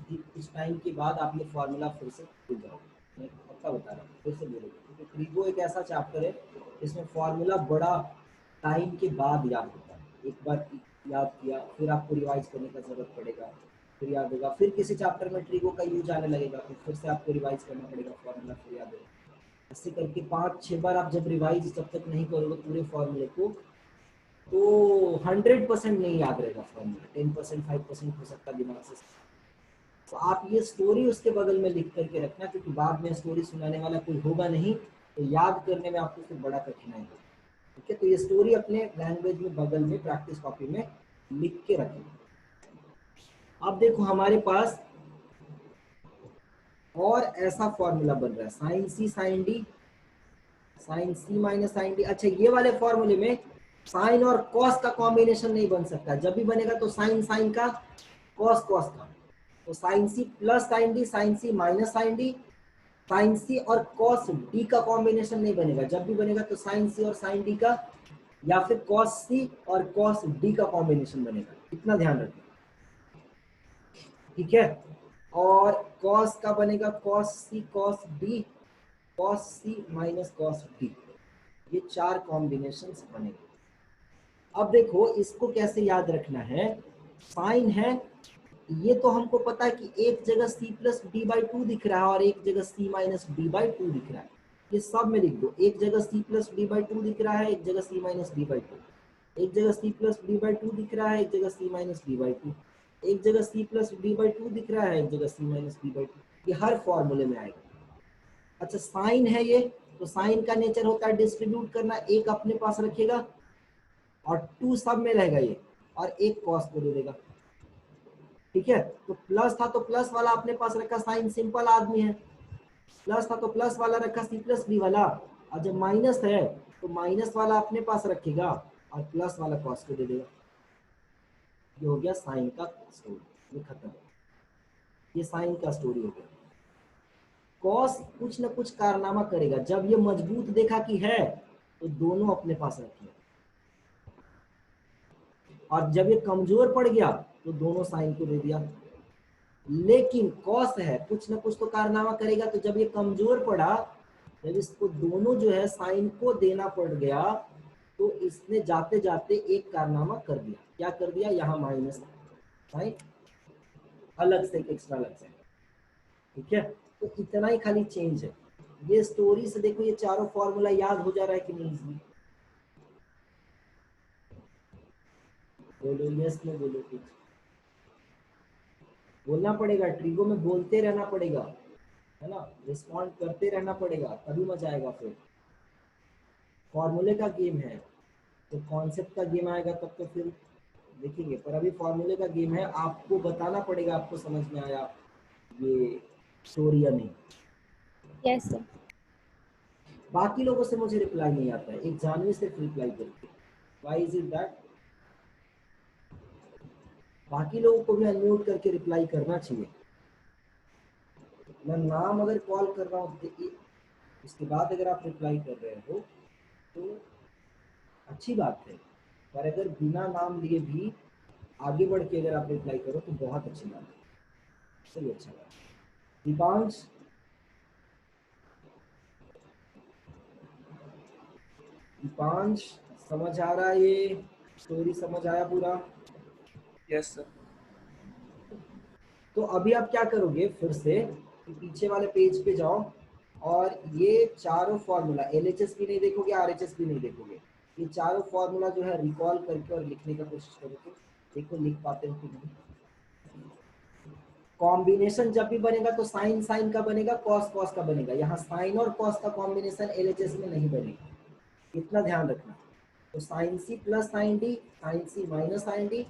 टाइम के बाद आप ये फॉर्मूला फिर से भूल जाओगे। मैं पक्का बता रहा हूँ, फिर से बोलोगे, क्योंकि ट्रिगो एक ऐसा चैप्टर है इसमें फॉर्मूला बड़ा टाइम के बाद याद होता है। एक बार याद किया, फिर आपको रिवाइज करने का जरूरत पड़ेगा, फिर याद होगा, फिर किसी चैप्टर में ट्रिगो का यूज आने लगेगा, फिर से आपको रिवाइज करना पड़ेगा फॉर्मूला, फिर याद होगा। ऐसे करके 5-6 बार आप जब रिवाइज जब तक नहीं करोगे पूरे फॉर्मूले को, तो 100% नहीं याद रहेगा फॉर्मूला, 10% 5% हो सकता है दिमाग से। तो आप ये स्टोरी उसके बगल में लिख करके रखना, क्योंकि बाद में स्टोरी सुनाने वाला कोई होगा नहीं, तो याद करने में आपको फिर बड़ा कठिनाई होगा, ठीक है। तो ये स्टोरी अपने लैंग्वेज में बगल में प्रैक्टिस कॉपी में लिख के रखें। अब देखो हमारे पास और ऐसा फॉर्मूला बन रहा है, साइन सी साइन डी, साइन सी माइनस साइन डी। अच्छा, ये वाले फॉर्मूले में साइन और कॉस का कॉम्बिनेशन नहीं बन सकता, जब भी बनेगा तो साइन साइन का, कॉस कॉस का। तो साइन सी प्लस साइन डी, साइन सी minus sine D, sine C और कॉस डी का कॉम्बिनेशन नहीं बनेगा। जब भी बनेगा तो साइन सी और साइन डी का, या फिर कॉस सी और कॉस डी का कॉम्बिनेशन बनेगा। इतना ध्यान रखें, ठीक है। और कॉस का बनेगा कॉस सी कॉस डी, कॉस सी माइनस कॉस डी, ये 4 कॉम्बिनेशन बनेंगे। अब देखो इसको कैसे याद रखना है, साइन है, ये तो हमको पता है कि एक जगह c plus D by to दिख रहा है और एक जगह c minus D by to दिख रहा है, ये सब में लिख दो। एक जगह c plus D by to दिख रहा है, एक जगह c minus D by to, एक जगह c plus D by to दिख रहा है, एक जगह c minus D by to, एक जगह c plus D by to दिख रहा है, एक जगह c minus D by to, ये हर फॉर्मूले में आएगा। अच्छा साइन है ये, तो साइन का नेचर होता है डिस्ट्रीब्यूट करना, एक अपने पास रखेगा और 2 सब में रहेगा ये, और एक कॉस को दे देगा। ठीक है, तो प्लस था तो प्लस वाला अपने पास रखा, साइन सिंपल आदमी है, प्लस था तो प्लस वाला रखा सी प्लस डी वाला, और जब माइनस है तो माइनस वाला अपने पास रखेगा और प्लस वाला कॉस को दे देगा। ये हो गया साइन का स्टोरी, ये खत्म, ये साइन का स्टोरी हो गया। कॉस कुछ ना कुछ कारनामा करेगा, जब ये मजबूत देखा कि है तो दोनों अपने पास रखेगा, और जब ये कमजोर पड़ गया तो दोनों साइन को दे दिया। लेकिन कॉस है कुछ ना कुछ तो कारनामा करेगा, तो जब ये कमजोर पड़ा, जब इसको दोनों जो है साइन को देना पड़ गया, तो इसने जाते जाते एक कारनामा कर दिया। क्या कर दिया, यहाँ माइनस साइन अलग से, एक एक्स्ट्रा अलग से। ठीक है, तो इतना ही खाली चेंज है। ये स्टोरी से देखो ये चारों फॉर्मूला याद हो जा रहा है कि नहीं इसमें? बोलो यस में, बोलो कुछ बोलना पड़ेगा, ट्रिगो में बोलते रहना पड़ेगा, है ना, रिस्पॉन्ड करते रहना पड़ेगा, तभी मजा आएगा। फिर फॉर्मूले का गेम है, तो कॉन्सेप्ट का गेम आएगा तब तो फिर देखेंगे, पर अभी फॉर्मूले का गेम है, आपको बताना पड़ेगा आपको समझ में आया ये स्टोरी या नहीं। Yes sir. बाकी लोगों से मुझे रिप्लाई नहीं आता है, एक जानवी सिर्फ रिप्लाई करती है, व्हाई इज इट दैट? बाकी लोगों को भी अनम्यूट करके रिप्लाई करना चाहिए। मैं नाम अगर कॉल कर रहा हूँ उसके बाद अगर आप रिप्लाई कर रहे हो तो अच्छी बात है, पर अगर बिना नाम लिए भी आगे बढ़ के अगर आप रिप्लाई करो तो बहुत अच्छी बात है। चलिए अच्छा बात। दीपांश, दीपांश समझ आ रहा है, ये स्टोरी समझ आया पूरा? Yes sir. तो अभी आप क्या करोगे, फिर से पीछे वाले पेज पे जाओ और ये चारों फॉर्मूला, एलएचएस भी नहीं देखोगे, आरएचएस भी नहीं देखोगे, ये चारों फॉर्मूला जो है रिकॉल करके और लिखने का कोशिश करोगे, देखो लिख पाते हो कि नहीं। कॉम्बिनेशन जब भी बनेगा तो साइन साइन का बनेगा, कॉस कॉस का बनेगा, यहाँ साइन और कॉस का कॉम्बिनेशन एलएचएस में नहीं बनेगा, इतना ध्यान रखना। तो साइन सी प्लस साइन डी, साइन सी माइनस साइन डी,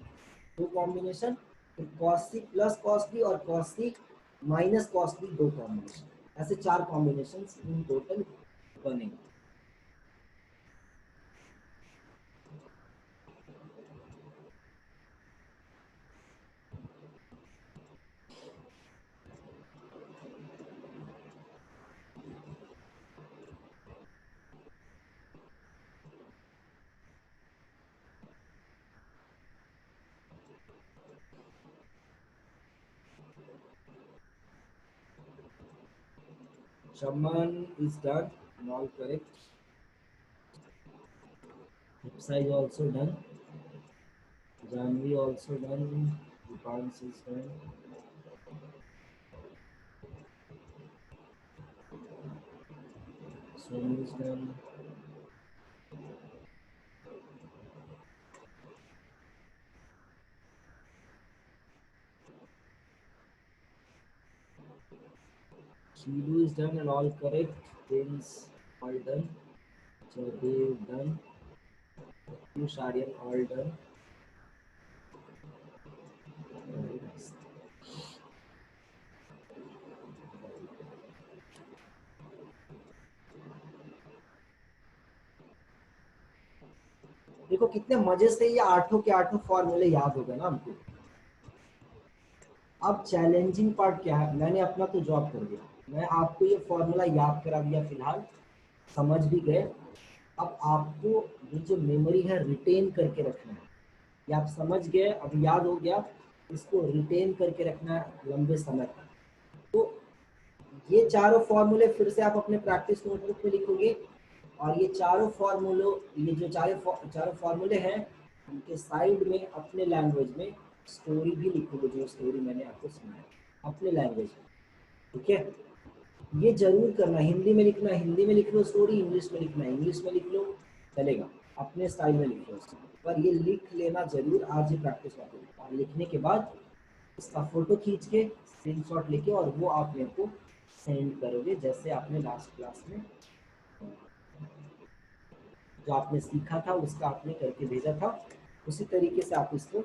दो कॉम्बिनेशन, फिर कॉस सी प्लस कॉस डी और कॉस सी माइनस कॉस डी, दो कॉम्बिनेशन, ऐसे 4 कॉम्बिनेशन इन टोटल बनेंगे। Shaman is done and all correct. Hipsa is also done. Janvi also done. Dipans is done. Swami is done. Shilu is done and all correct. Pins all done. Chadev done. Sharian all done. Very nice. देखो कितने मजे से ये 8 के 8 फॉर्मूले याद हो गए ना हमको। अब चैलेंजिंग पार्ट क्या है, मैंने अपना तो जॉब कर दिया, मैं आपको ये फॉर्मूला याद करा दिया, फिलहाल समझ भी गए। अब आपको ये जो मेमोरी है रिटेन करके रखना है, ये आप समझ गए, अब याद हो गया, इसको रिटेन करके रखना है लंबे समय तक। तो ये चारों फॉर्मूले फिर से आप अपने प्रैक्टिस नोटबुक में लिखोगे, और ये चारों फॉर्मूले हैं उनके साइड में अपने लैंग्वेज में स्टोरी भी लिखोगे, जो स्टोरी मैंने आपको सुनाया अपने लैंग्वेज में। ठीक है, ये जरूर करना। हिंदी में लिखना हिंदी में लिख लो स्टोरी, इंग्लिश में लिखना इंग्लिश में लिख लो, चलेगा, अपने स्टाइल में लिख लो उसको, पर ये लिख लेना जरूर आज ही प्रैक्टिस करो। और लिखने के बाद इसका फोटो खींच के स्क्रीनशॉट लेके और वो आप मेरे को सेंड करोगे, जैसे आपने लास्ट क्लास में जो आपने सीखा था उसका आपने करके भेजा था, उसी तरीके से आप इसको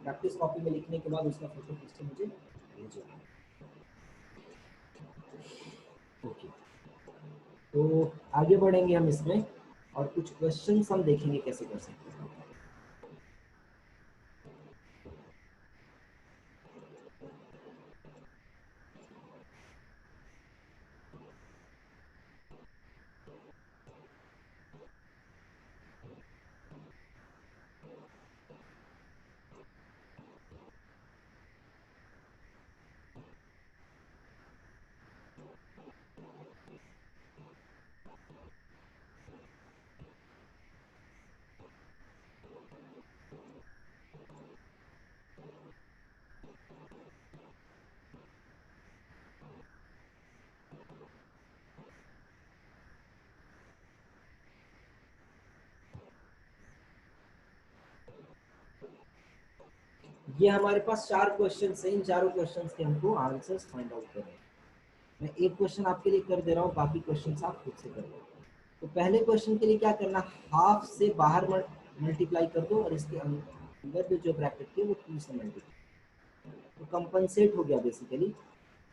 प्रैक्टिस कॉपी में लिखने के बाद उसका फोटो खींच के मुझे भेजो। ओके, तो आगे बढ़ेंगे हम इसमें और कुछ क्वेश्चंस हम देखेंगे कैसे कर सकते हैं। ये हमारे पास 4 क्वेश्चंस हैं, इन चारों क्वेश्चंस के हमको आंसर्स फाइंड आउट करने हैं। मैं एक क्वेश्चन आपके लिए कर दे रहा हूँ, बाकी क्वेश्चंस आप खुद से कर लो। तो पहले क्वेश्चन के लिए क्या करना, हाफ से बाहर मल्टीप्लाई कर दो और इसके अंदर जो ब्रैकेट थी वो 2 से मल्टीप्लाई, तो कंपनसेट हो गया बेसिकली,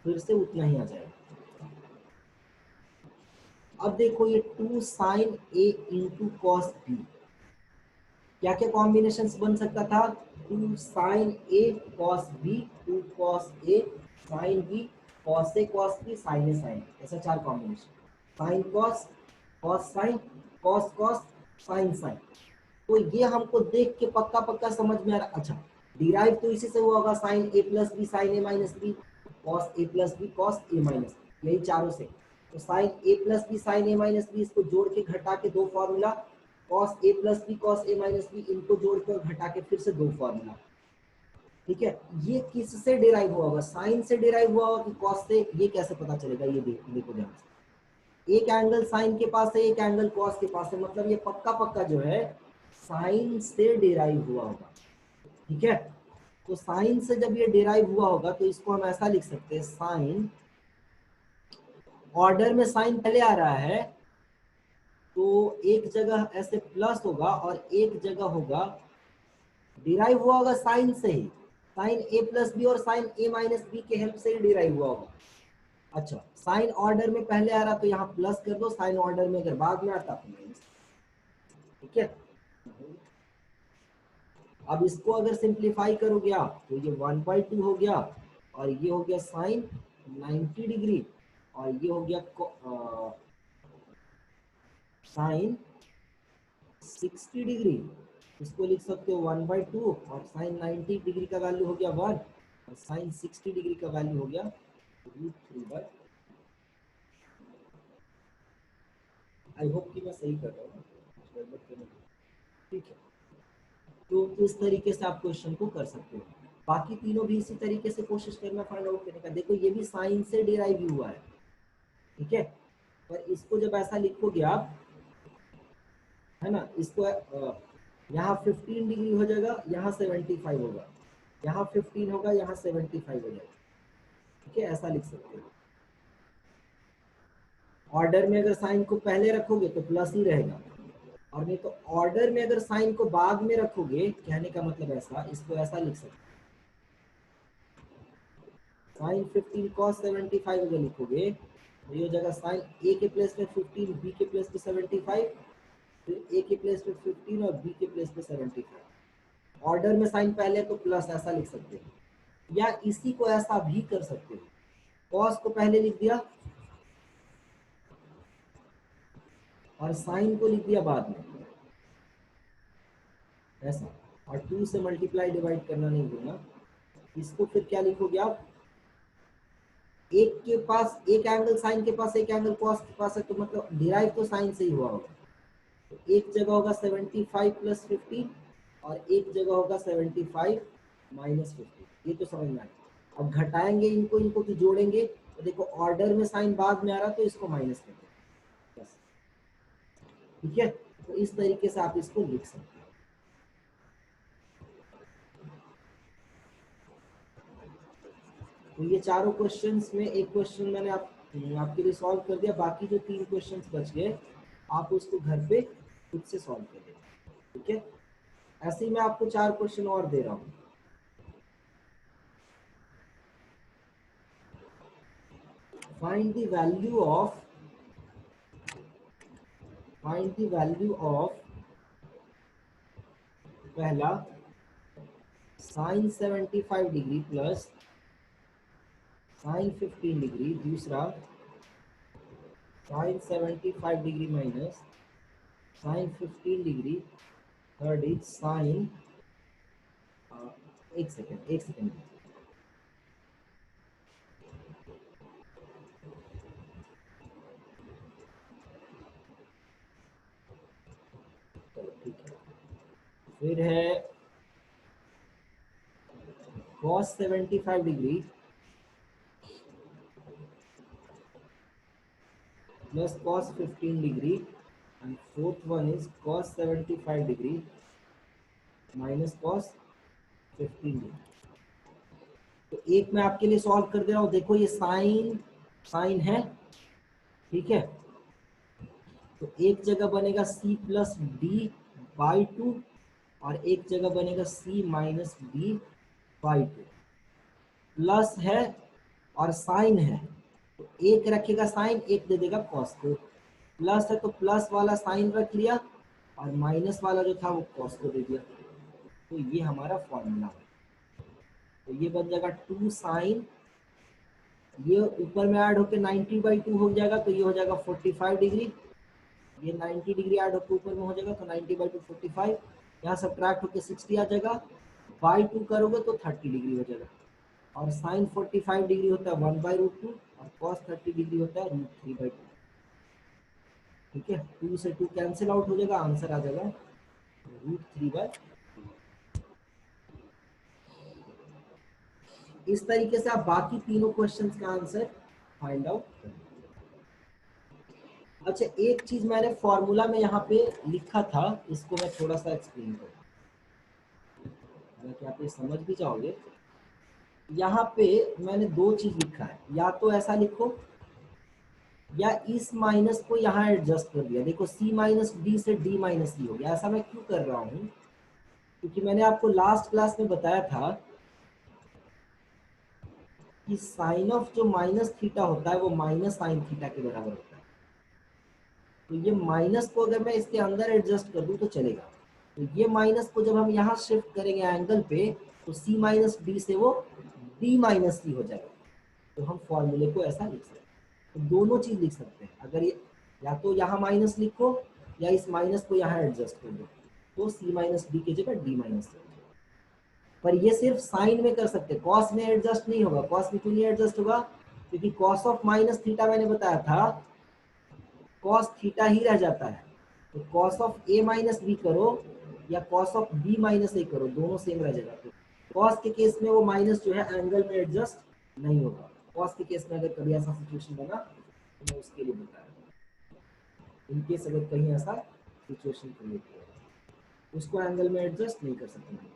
फिर से उतना ही आ जाएगा। अब देखो ये 2 sine a into cos b, क्या क्या कॉम्बिनेशन बन सकता था, 2 sine A cos b, 2 cos a sine b, cos a cos b, sine a sine, ऐसा 4 combination, sine cos, cos sine, cos cos, sine sine. तो ये हमको देख के पक्का पक्का समझ में आ रहा। अच्छा, डिराइव तो इसी से हुआ होगा, sign a plus B sine A minus B, cos A plus B cos A minus B, यही चारों से। तो sign a plus B sine A minus B, इसको जोड़ के घटा के 2 formula, cos A plus B cos A minus B, इनको जोड़ के और घटा के फिर से 2 फॉर्मूला। ठीक है, ये किससे डिराइव हुआ होगा, साइन से डिराइव हुआ होगा कि कॉस से, ये कैसे पता चलेगा, ये देखो ध्यान से। एक एंगल साइन के पास है, एक एंगल कॉस के पास है, मतलब ये पक्का पक्का जो है साइन से डिराइव हुआ होगा। ठीक है, तो साइन से जब ये डिराइव हुआ होगा तो इसको हम ऐसा लिख सकते हैं, साइन, ऑर्डर में साइन पहले आ रहा है तो एक जगह ऐसे प्लस होगा और एक जगह होगा, डिराइव हुआ होगा साइन से ही, साइन ए प्लस बी और साइन ए माइनस बी के हेल्प से ही डिराइव हुआ होगा। अच्छा, साइन ऑर्डर में पहले आ रहा तो यहाँ प्लस कर दो, साइन ऑर्डर में अगर बाद में आता तो माइनस। ठीक है, अब इसको अगर सिंप्लीफाई करोगे आप तो ये 1/2 हो गया, और ये हो गया साइन 90 डिग्री, और ये हो गया साइन 60 डिग्री। इसको लिख सकते हो 1/2, और साइन 90 डिग्री का वैल्यू हो गया 1, और साइन 60 डिग्री का वैल्यू हो गया √3/। आई होप कि मैं सही कर रहा हूँ। ठीक है, तो इस तरीके से आप क्वेश्चन को कर सकते हो। बाकी तीनों भी इसी तरीके से कोशिश करना फाइंड आउट करने का। देखो ये भी साइन से डिराइव हुआ है, ठीक है, पर इसको जब ऐसा लिखोगे आप, है ना, इसको यहाँ 15 डिग्री हो जाएगा, यहाँ 75 होगा, यहाँ 15 होगा, यहाँ 75 हो जाएगा। ठीक है, ऐसा लिख सकते हो। ऑर्डर में अगर साइन को पहले रखोगे तो प्लस ही रहेगा, और नहीं तो ऑर्डर में अगर साइन को बाद में रखोगे, कहने का मतलब ऐसा, इसको ऐसा लिख सकते, साइन 15 cos 75 अगर लिखोगे तो ये जगह साइन ए के प्लेस में 15, बी के प्लेस पे 75, फिर ए के प्लेस पे 15 और बी के प्लेस पे 75। ऑर्डर में साइन पहले तो प्लस, ऐसा लिख सकते हो, या इसी को ऐसा भी कर सकते हो, कॉस को पहले लिख दिया और साइन को लिख दिया बाद में, ऐसा। और 2 से मल्टीप्लाई डिवाइड करना नहीं भूलना। इसको फिर क्या लिखोगे आप, एक के पास एक एंगल साइन के पास एक एंगल कॉस के पास है, तो मतलब डिराइव तो साइन से ही हुआ होगा। तो एक जगह होगा 75 प्लस 15 और एक जगह होगा 75 माइनस 15। ये तो समझ में आया। अब घटाएंगे इनको इनको तो जोड़ेंगे, तो देखो ऑर्डर में साइन बाद में आ रहा तो इसको माइनस कर देंगे बस। ठीक है, तो इस तरीके से आप इसको लिख सकते हैं। तो ये चारों क्वेश्चंस में एक क्वेश्चन मैंने आपके लिए सॉल्व कर दिया, बाकी जो 3 क्वेश्चंस बच गए आप उसको घर पे खुद से सॉल्व कर देना। ठीक है, ऐसे ही मैं आपको 4 क्वेश्चन और दे रहा हूँ। फाइंड द वैल्यू ऑफ पहला sine 75 degree plus sine 15 degree, दूसरा sine 75 degree minus sine 15 degree, third is sine एक सेकेंड चलो ठीक है। फिर है cos 75 degree plus cos 15 degree, and fourth one is cos 75 degree minus cos 15 degree। तो एक मैं आपके लिए सॉल्व कर दे रहा हूं। देखो ये साइन है, ठीक है, तो एक जगह बनेगा c प्लस डी बाई 2 और एक जगह बनेगा c minus D by 2। Plus है और साइन है, तो एक रखेगा साइन, एक दे देगा कॉस को। प्लस है तो प्लस वाला साइन रख लिया और माइनस वाला जो था वो कॉस को दे दिया। तो ये हमारा फॉर्मूला है। तो ये बन जाएगा 2 साइन, ये ऊपर में ऐड होकर 90/2 हो जाएगा, तो ये हो जाएगा 45 डिग्री। ये 90 डिग्री ऐड होकर ऊपर में हो जाएगा, तो 90/2 45, यहाँ सब्ट्रैक्ट होकर 60 आ जाएगा। बाई 2 करोगे तो 30 डिग्री हो जाएगा। और साइन 45 डिग्री होता है 1/√2 और कॉस 30 डिग्री होता है √3/2। ठीक है, 2 से 2 कैंसिल आउट हो जाएगा, आंसर आ जाएगा √3/2। इस तरीके से आप बाकी तीनों क्वेश्चंस का आंसर फाइंड आउट करें। अच्छा, एक चीज मैंने फॉर्मूला में यहाँ पे लिखा था, इसको मैं थोड़ा सा एक्सप्लेन करूँ ताकि आप ये समझ भी जाओगे। यहाँ पे मैंने 2 चीज लिखा है, या तो ऐसा लिखो या इस माइनस को यहाँ एडजस्ट कर दिया। देखो c माइनस डी से d माइनस सी हो गया। ऐसा मैं क्यों कर रहा हूँ, क्योंकि मैंने आपको लास्ट क्लास में बताया था कि साइन ऑफ जो माइनस थीटा होता है वो माइनस साइन थीटा के बराबर होता है। तो ये माइनस को अगर मैं इसके अंदर एडजस्ट कर दूं तो चलेगा। तो ये माइनस को जब हम यहाँ शिफ्ट करेंगे एंगल पे, तो c माइनस डी से वो d माइनस सी हो जाएगा। तो हम फॉर्मूले को ऐसा लिख सकते हैं। तो दोनों चीज लिख सकते हैं, अगर ये या तो यहाँ माइनस लिखो या इस माइनस को यहाँ एडजस्ट कर दो, तो c माइनस डी की जगह d माइनस सी। पर ये सिर्फ साइन में कर सकते हैं, कॉस में एडजस्ट नहीं होगा। कॉस में क्यों नहीं एडजस्ट होगा, क्योंकि कॉस ऑफ माइनस थीटा मैंने बताया था कॉस थीटा ही रह जाता है। तो cos of A minus b करो या cos of b minus a करो, दोनों सेम रह जाएगा। तो कॉस के केस में वो माइनस जो है एंगल में एडजस्ट नहीं होगा। कॉस के केस में अगर कभी ऐसा सिचुएशन बना तो मैं उसके लिए बताया, इन केस अगर कहीं ऐसा सिचुएशन क्रिएट हो उसको एंगल में एडजस्ट नहीं कर सकते।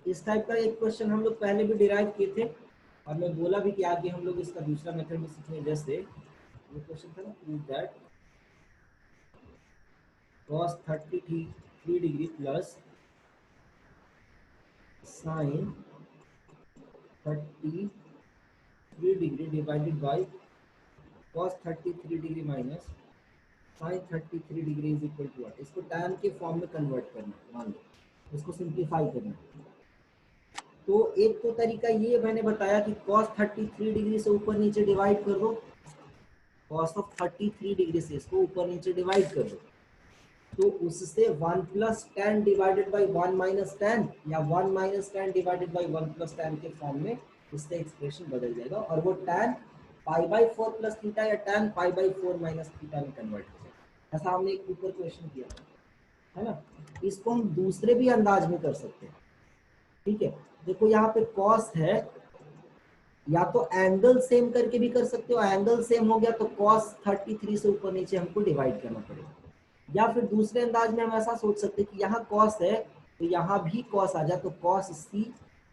इस टाइप का एक क्वेश्चन हम लोग पहले भी डिराइव किए थे और मैं बोला भी कि आगे हम लोग इसका दूसरा मेथड भी सीखने। जैसे ये क्वेश्चन था ना, prove that cos 33 degree plus sine 33 degree divided by cos 33 degree minus sine 33 degree is equal to what, इसको tan के फॉर्म में कन्वर्ट करना है, मान लो इसको सिंप्लीफाई करना है। तो एक तो तरीका ये मैंने बताया कि cos 33 डिग्री से ऊपर नीचे डिवाइड कर दो, cos ऑफ 33 डिग्री से इसको ऊपर नीचे डिवाइड कर दो, तो उससे 1 plus tan divided by 1 minus tan या 1 minus tan divided by 1 plus tan के फॉर्म में इससे एक्सप्रेशन बदल जाएगा, और वो tan pi by 4 plus theta या tan pi by 4 minus theta में कन्वर्ट हो जाएगा। ऐसा हमने एक ऊपर क्वेश्चन किया था, है ना। इसको हम दूसरे भी अंदाज में कर सकते हैं, ठीक है। देखो यहाँ पे cos है, या तो एंगल सेम करके भी कर सकते हो, एंगल सेम हो गया तो cos 33 से ऊपर नीचे हमको डिवाइड करना पड़ेगा, या फिर दूसरे अंदाज में हम ऐसा सोच सकते हैं कि यहाँ cos है तो यहाँ भी cos आ जाए, तो cos c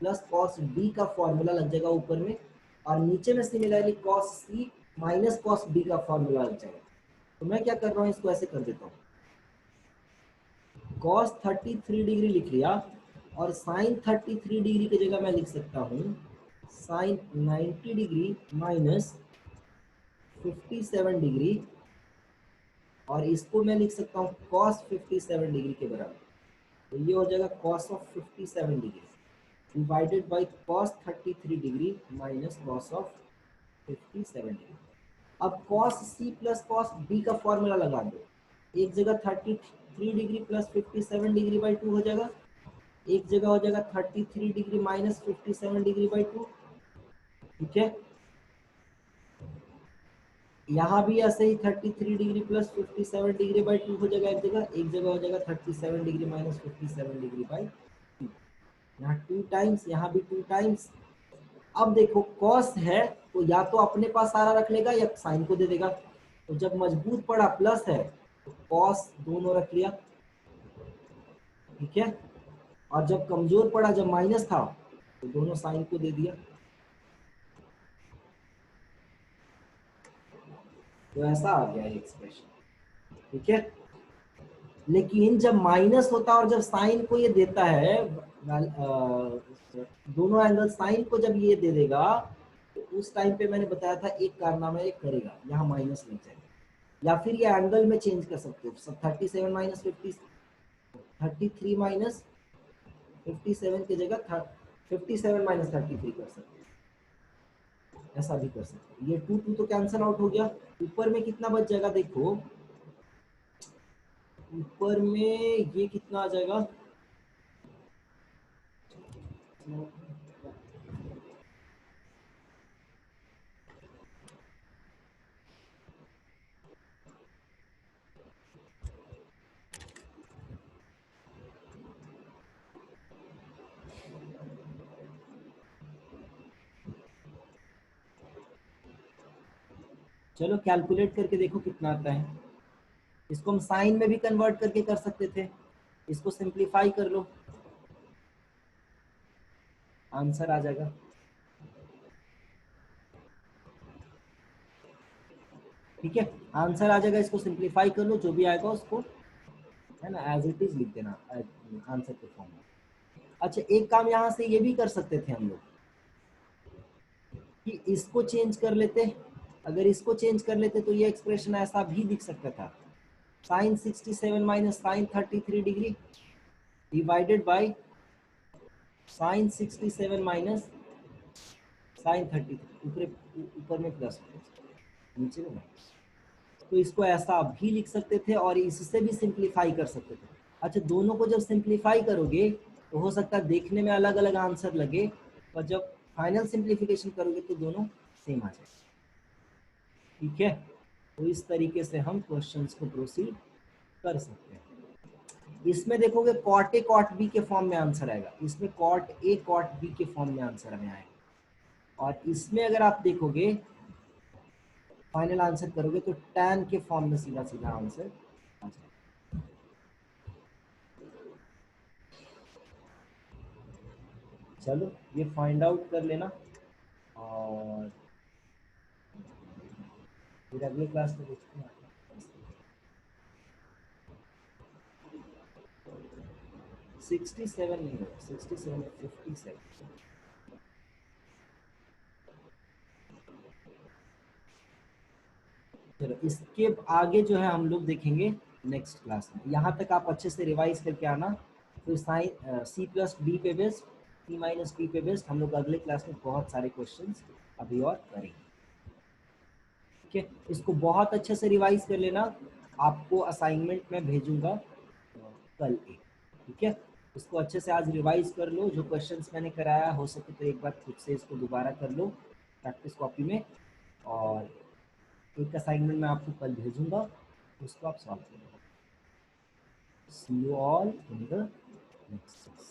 plus cos d का फॉर्मूला लग जाएगा ऊपर में, और नीचे में similarly cos c minus cos d का फॉर्मूला लग जाएगा। तो मैं क्या कर रहा हूँ, इसको ऐसे कर देता हूँ, cos 33 डिग्री लिख लिया, और sin 33 डिग्री की जगह मैं लिख सकता हूँ sin 90 डिग्री माइनस 57 डिग्री, और इसको मैं लिख सकता हूँ cos 57 डिग्री के बराबर। तो ये हो जाएगा cos of 57 degree divided by cos 33 degree minus cos of 57 degree. अब cos c plus cos d का फॉर्मूला लगा दो, एक जगह 33 डिग्री प्लस 57 डिग्री बाई 2 हो जाएगा, एक जगह हो जाएगा 33 डिग्री माइनस 57 डिग्री बाई 2, ठीक है। यहाँ भी ऐसे ही 33 डिग्री प्लस 57 डिग्री बाई 2 हो जाएगा, एक जगह हो जाएगा 37 डिग्री माइनस 57 डिग्री बाई 2, यहाँ 2 टाइम्स, यहाँ भी 2 टाइम्स। अब देखो cos है तो या तो अपने पास सारा रख लेगा या साइन को दे देगा, तो जब मजबूत पड़ा प्लस है तो cos दोनों रख लिया, ठीक है, और जब कमजोर पड़ा, जब माइनस था, तो दोनों साइन को दे दिया। तो ऐसा आ गया एक्सप्रेशन, ठीक है। लेकिन जब माइनस होता है और जब साइन को ये देता है, दोनों एंगल साइन को जब ये दे देगा, तो उस टाइम पे मैंने बताया था एक कारनामा ये करेगा, यहाँ माइनस लग जाएगा, या फिर ये एंगल में चेंज कर सकते हो, सब 37 माइनस 50, 33 माइनस 57 की जगह 57 माइनस 33 कर सकते हो, ऐसा भी कर सकते हो। ये 2 2 तो कैंसिल आउट हो गया, ऊपर में कितना बच जाएगा, देखो ऊपर में ये कितना आ जाएगा, चलो कैलकुलेट करके देखो कितना आता है। इसको हम साइन में भी कन्वर्ट करके कर सकते थे, इसको सिंप्लीफाई कर लो, आंसर आ जाएगा। ठीक है, आंसर आ जाएगा, इसको सिंप्लीफाई कर लो, जो भी आएगा उसको, है ना, एज इट इज लिख देना आंसर के फॉर्म में। अच्छा, एक काम यहाँ से ये भी कर सकते थे हम लोग कि इसको चेंज कर लेते, अगर इसको चेंज कर लेते तो ये एक्सप्रेशन ऐसा भी दिख सकता था, sine 67 minus sine 33 degree divided by sine 67 minus sine 33, ऊपर में प्लस नीचे में माइनस, तो इसको ऐसा भी लिख सकते थे और इससे भी सिंप्लीफाई कर सकते थे। अच्छा, दोनों को जब सिंप्लीफाई करोगे तो हो सकता है देखने में अलग अलग आंसर लगे, और जब फाइनल सिंप्लीफिकेशन करोगे तो दोनों सेम आ जाए, ठीक है। तो इस तरीके से हम क्वेश्चंस को प्रोसीड कर सकते हैं। इसमें देखोगे कॉट ए कॉट बी के फॉर्म में आंसर आएगा, इसमें कॉट ए कॉट बी के फॉर्म में आंसर हमें आएगा, और इसमें अगर आप देखोगे फाइनल आंसर करोगे तो tan के फॉर्म में सीधा सीधा आंसर आ जाएगा। चलो ये फाइंड आउट कर लेना, और फिर अगले क्लास में देखते हैं। 67 नहीं होगा, 67 57। चलो इसके आगे जो है हम लोग देखेंगे नेक्स्ट क्लास में। यहाँ तक आप अच्छे से रिवाइज करके आना। फिर साइन सी प्लस डी पे बेस्ड, सी माइनस डी पे बेस्ड हम लोग अगले क्लास में बहुत सारे क्वेश्चंस अभी और करेंगे। ठीक है, इसको बहुत अच्छे से रिवाइज कर लेना, आपको असाइनमेंट में भेजूंगा कल एक। ठीक है, इसको अच्छे से आज रिवाइज कर लो, जो क्वेश्चंस मैंने कराया हो सके तो एक बार खुद से इसको दोबारा कर लो प्रैक्टिस कॉपी में, और एक असाइनमेंट मैं आपको कल भेजूंगा, उसको आप सॉल्व करो। See you all in the next class.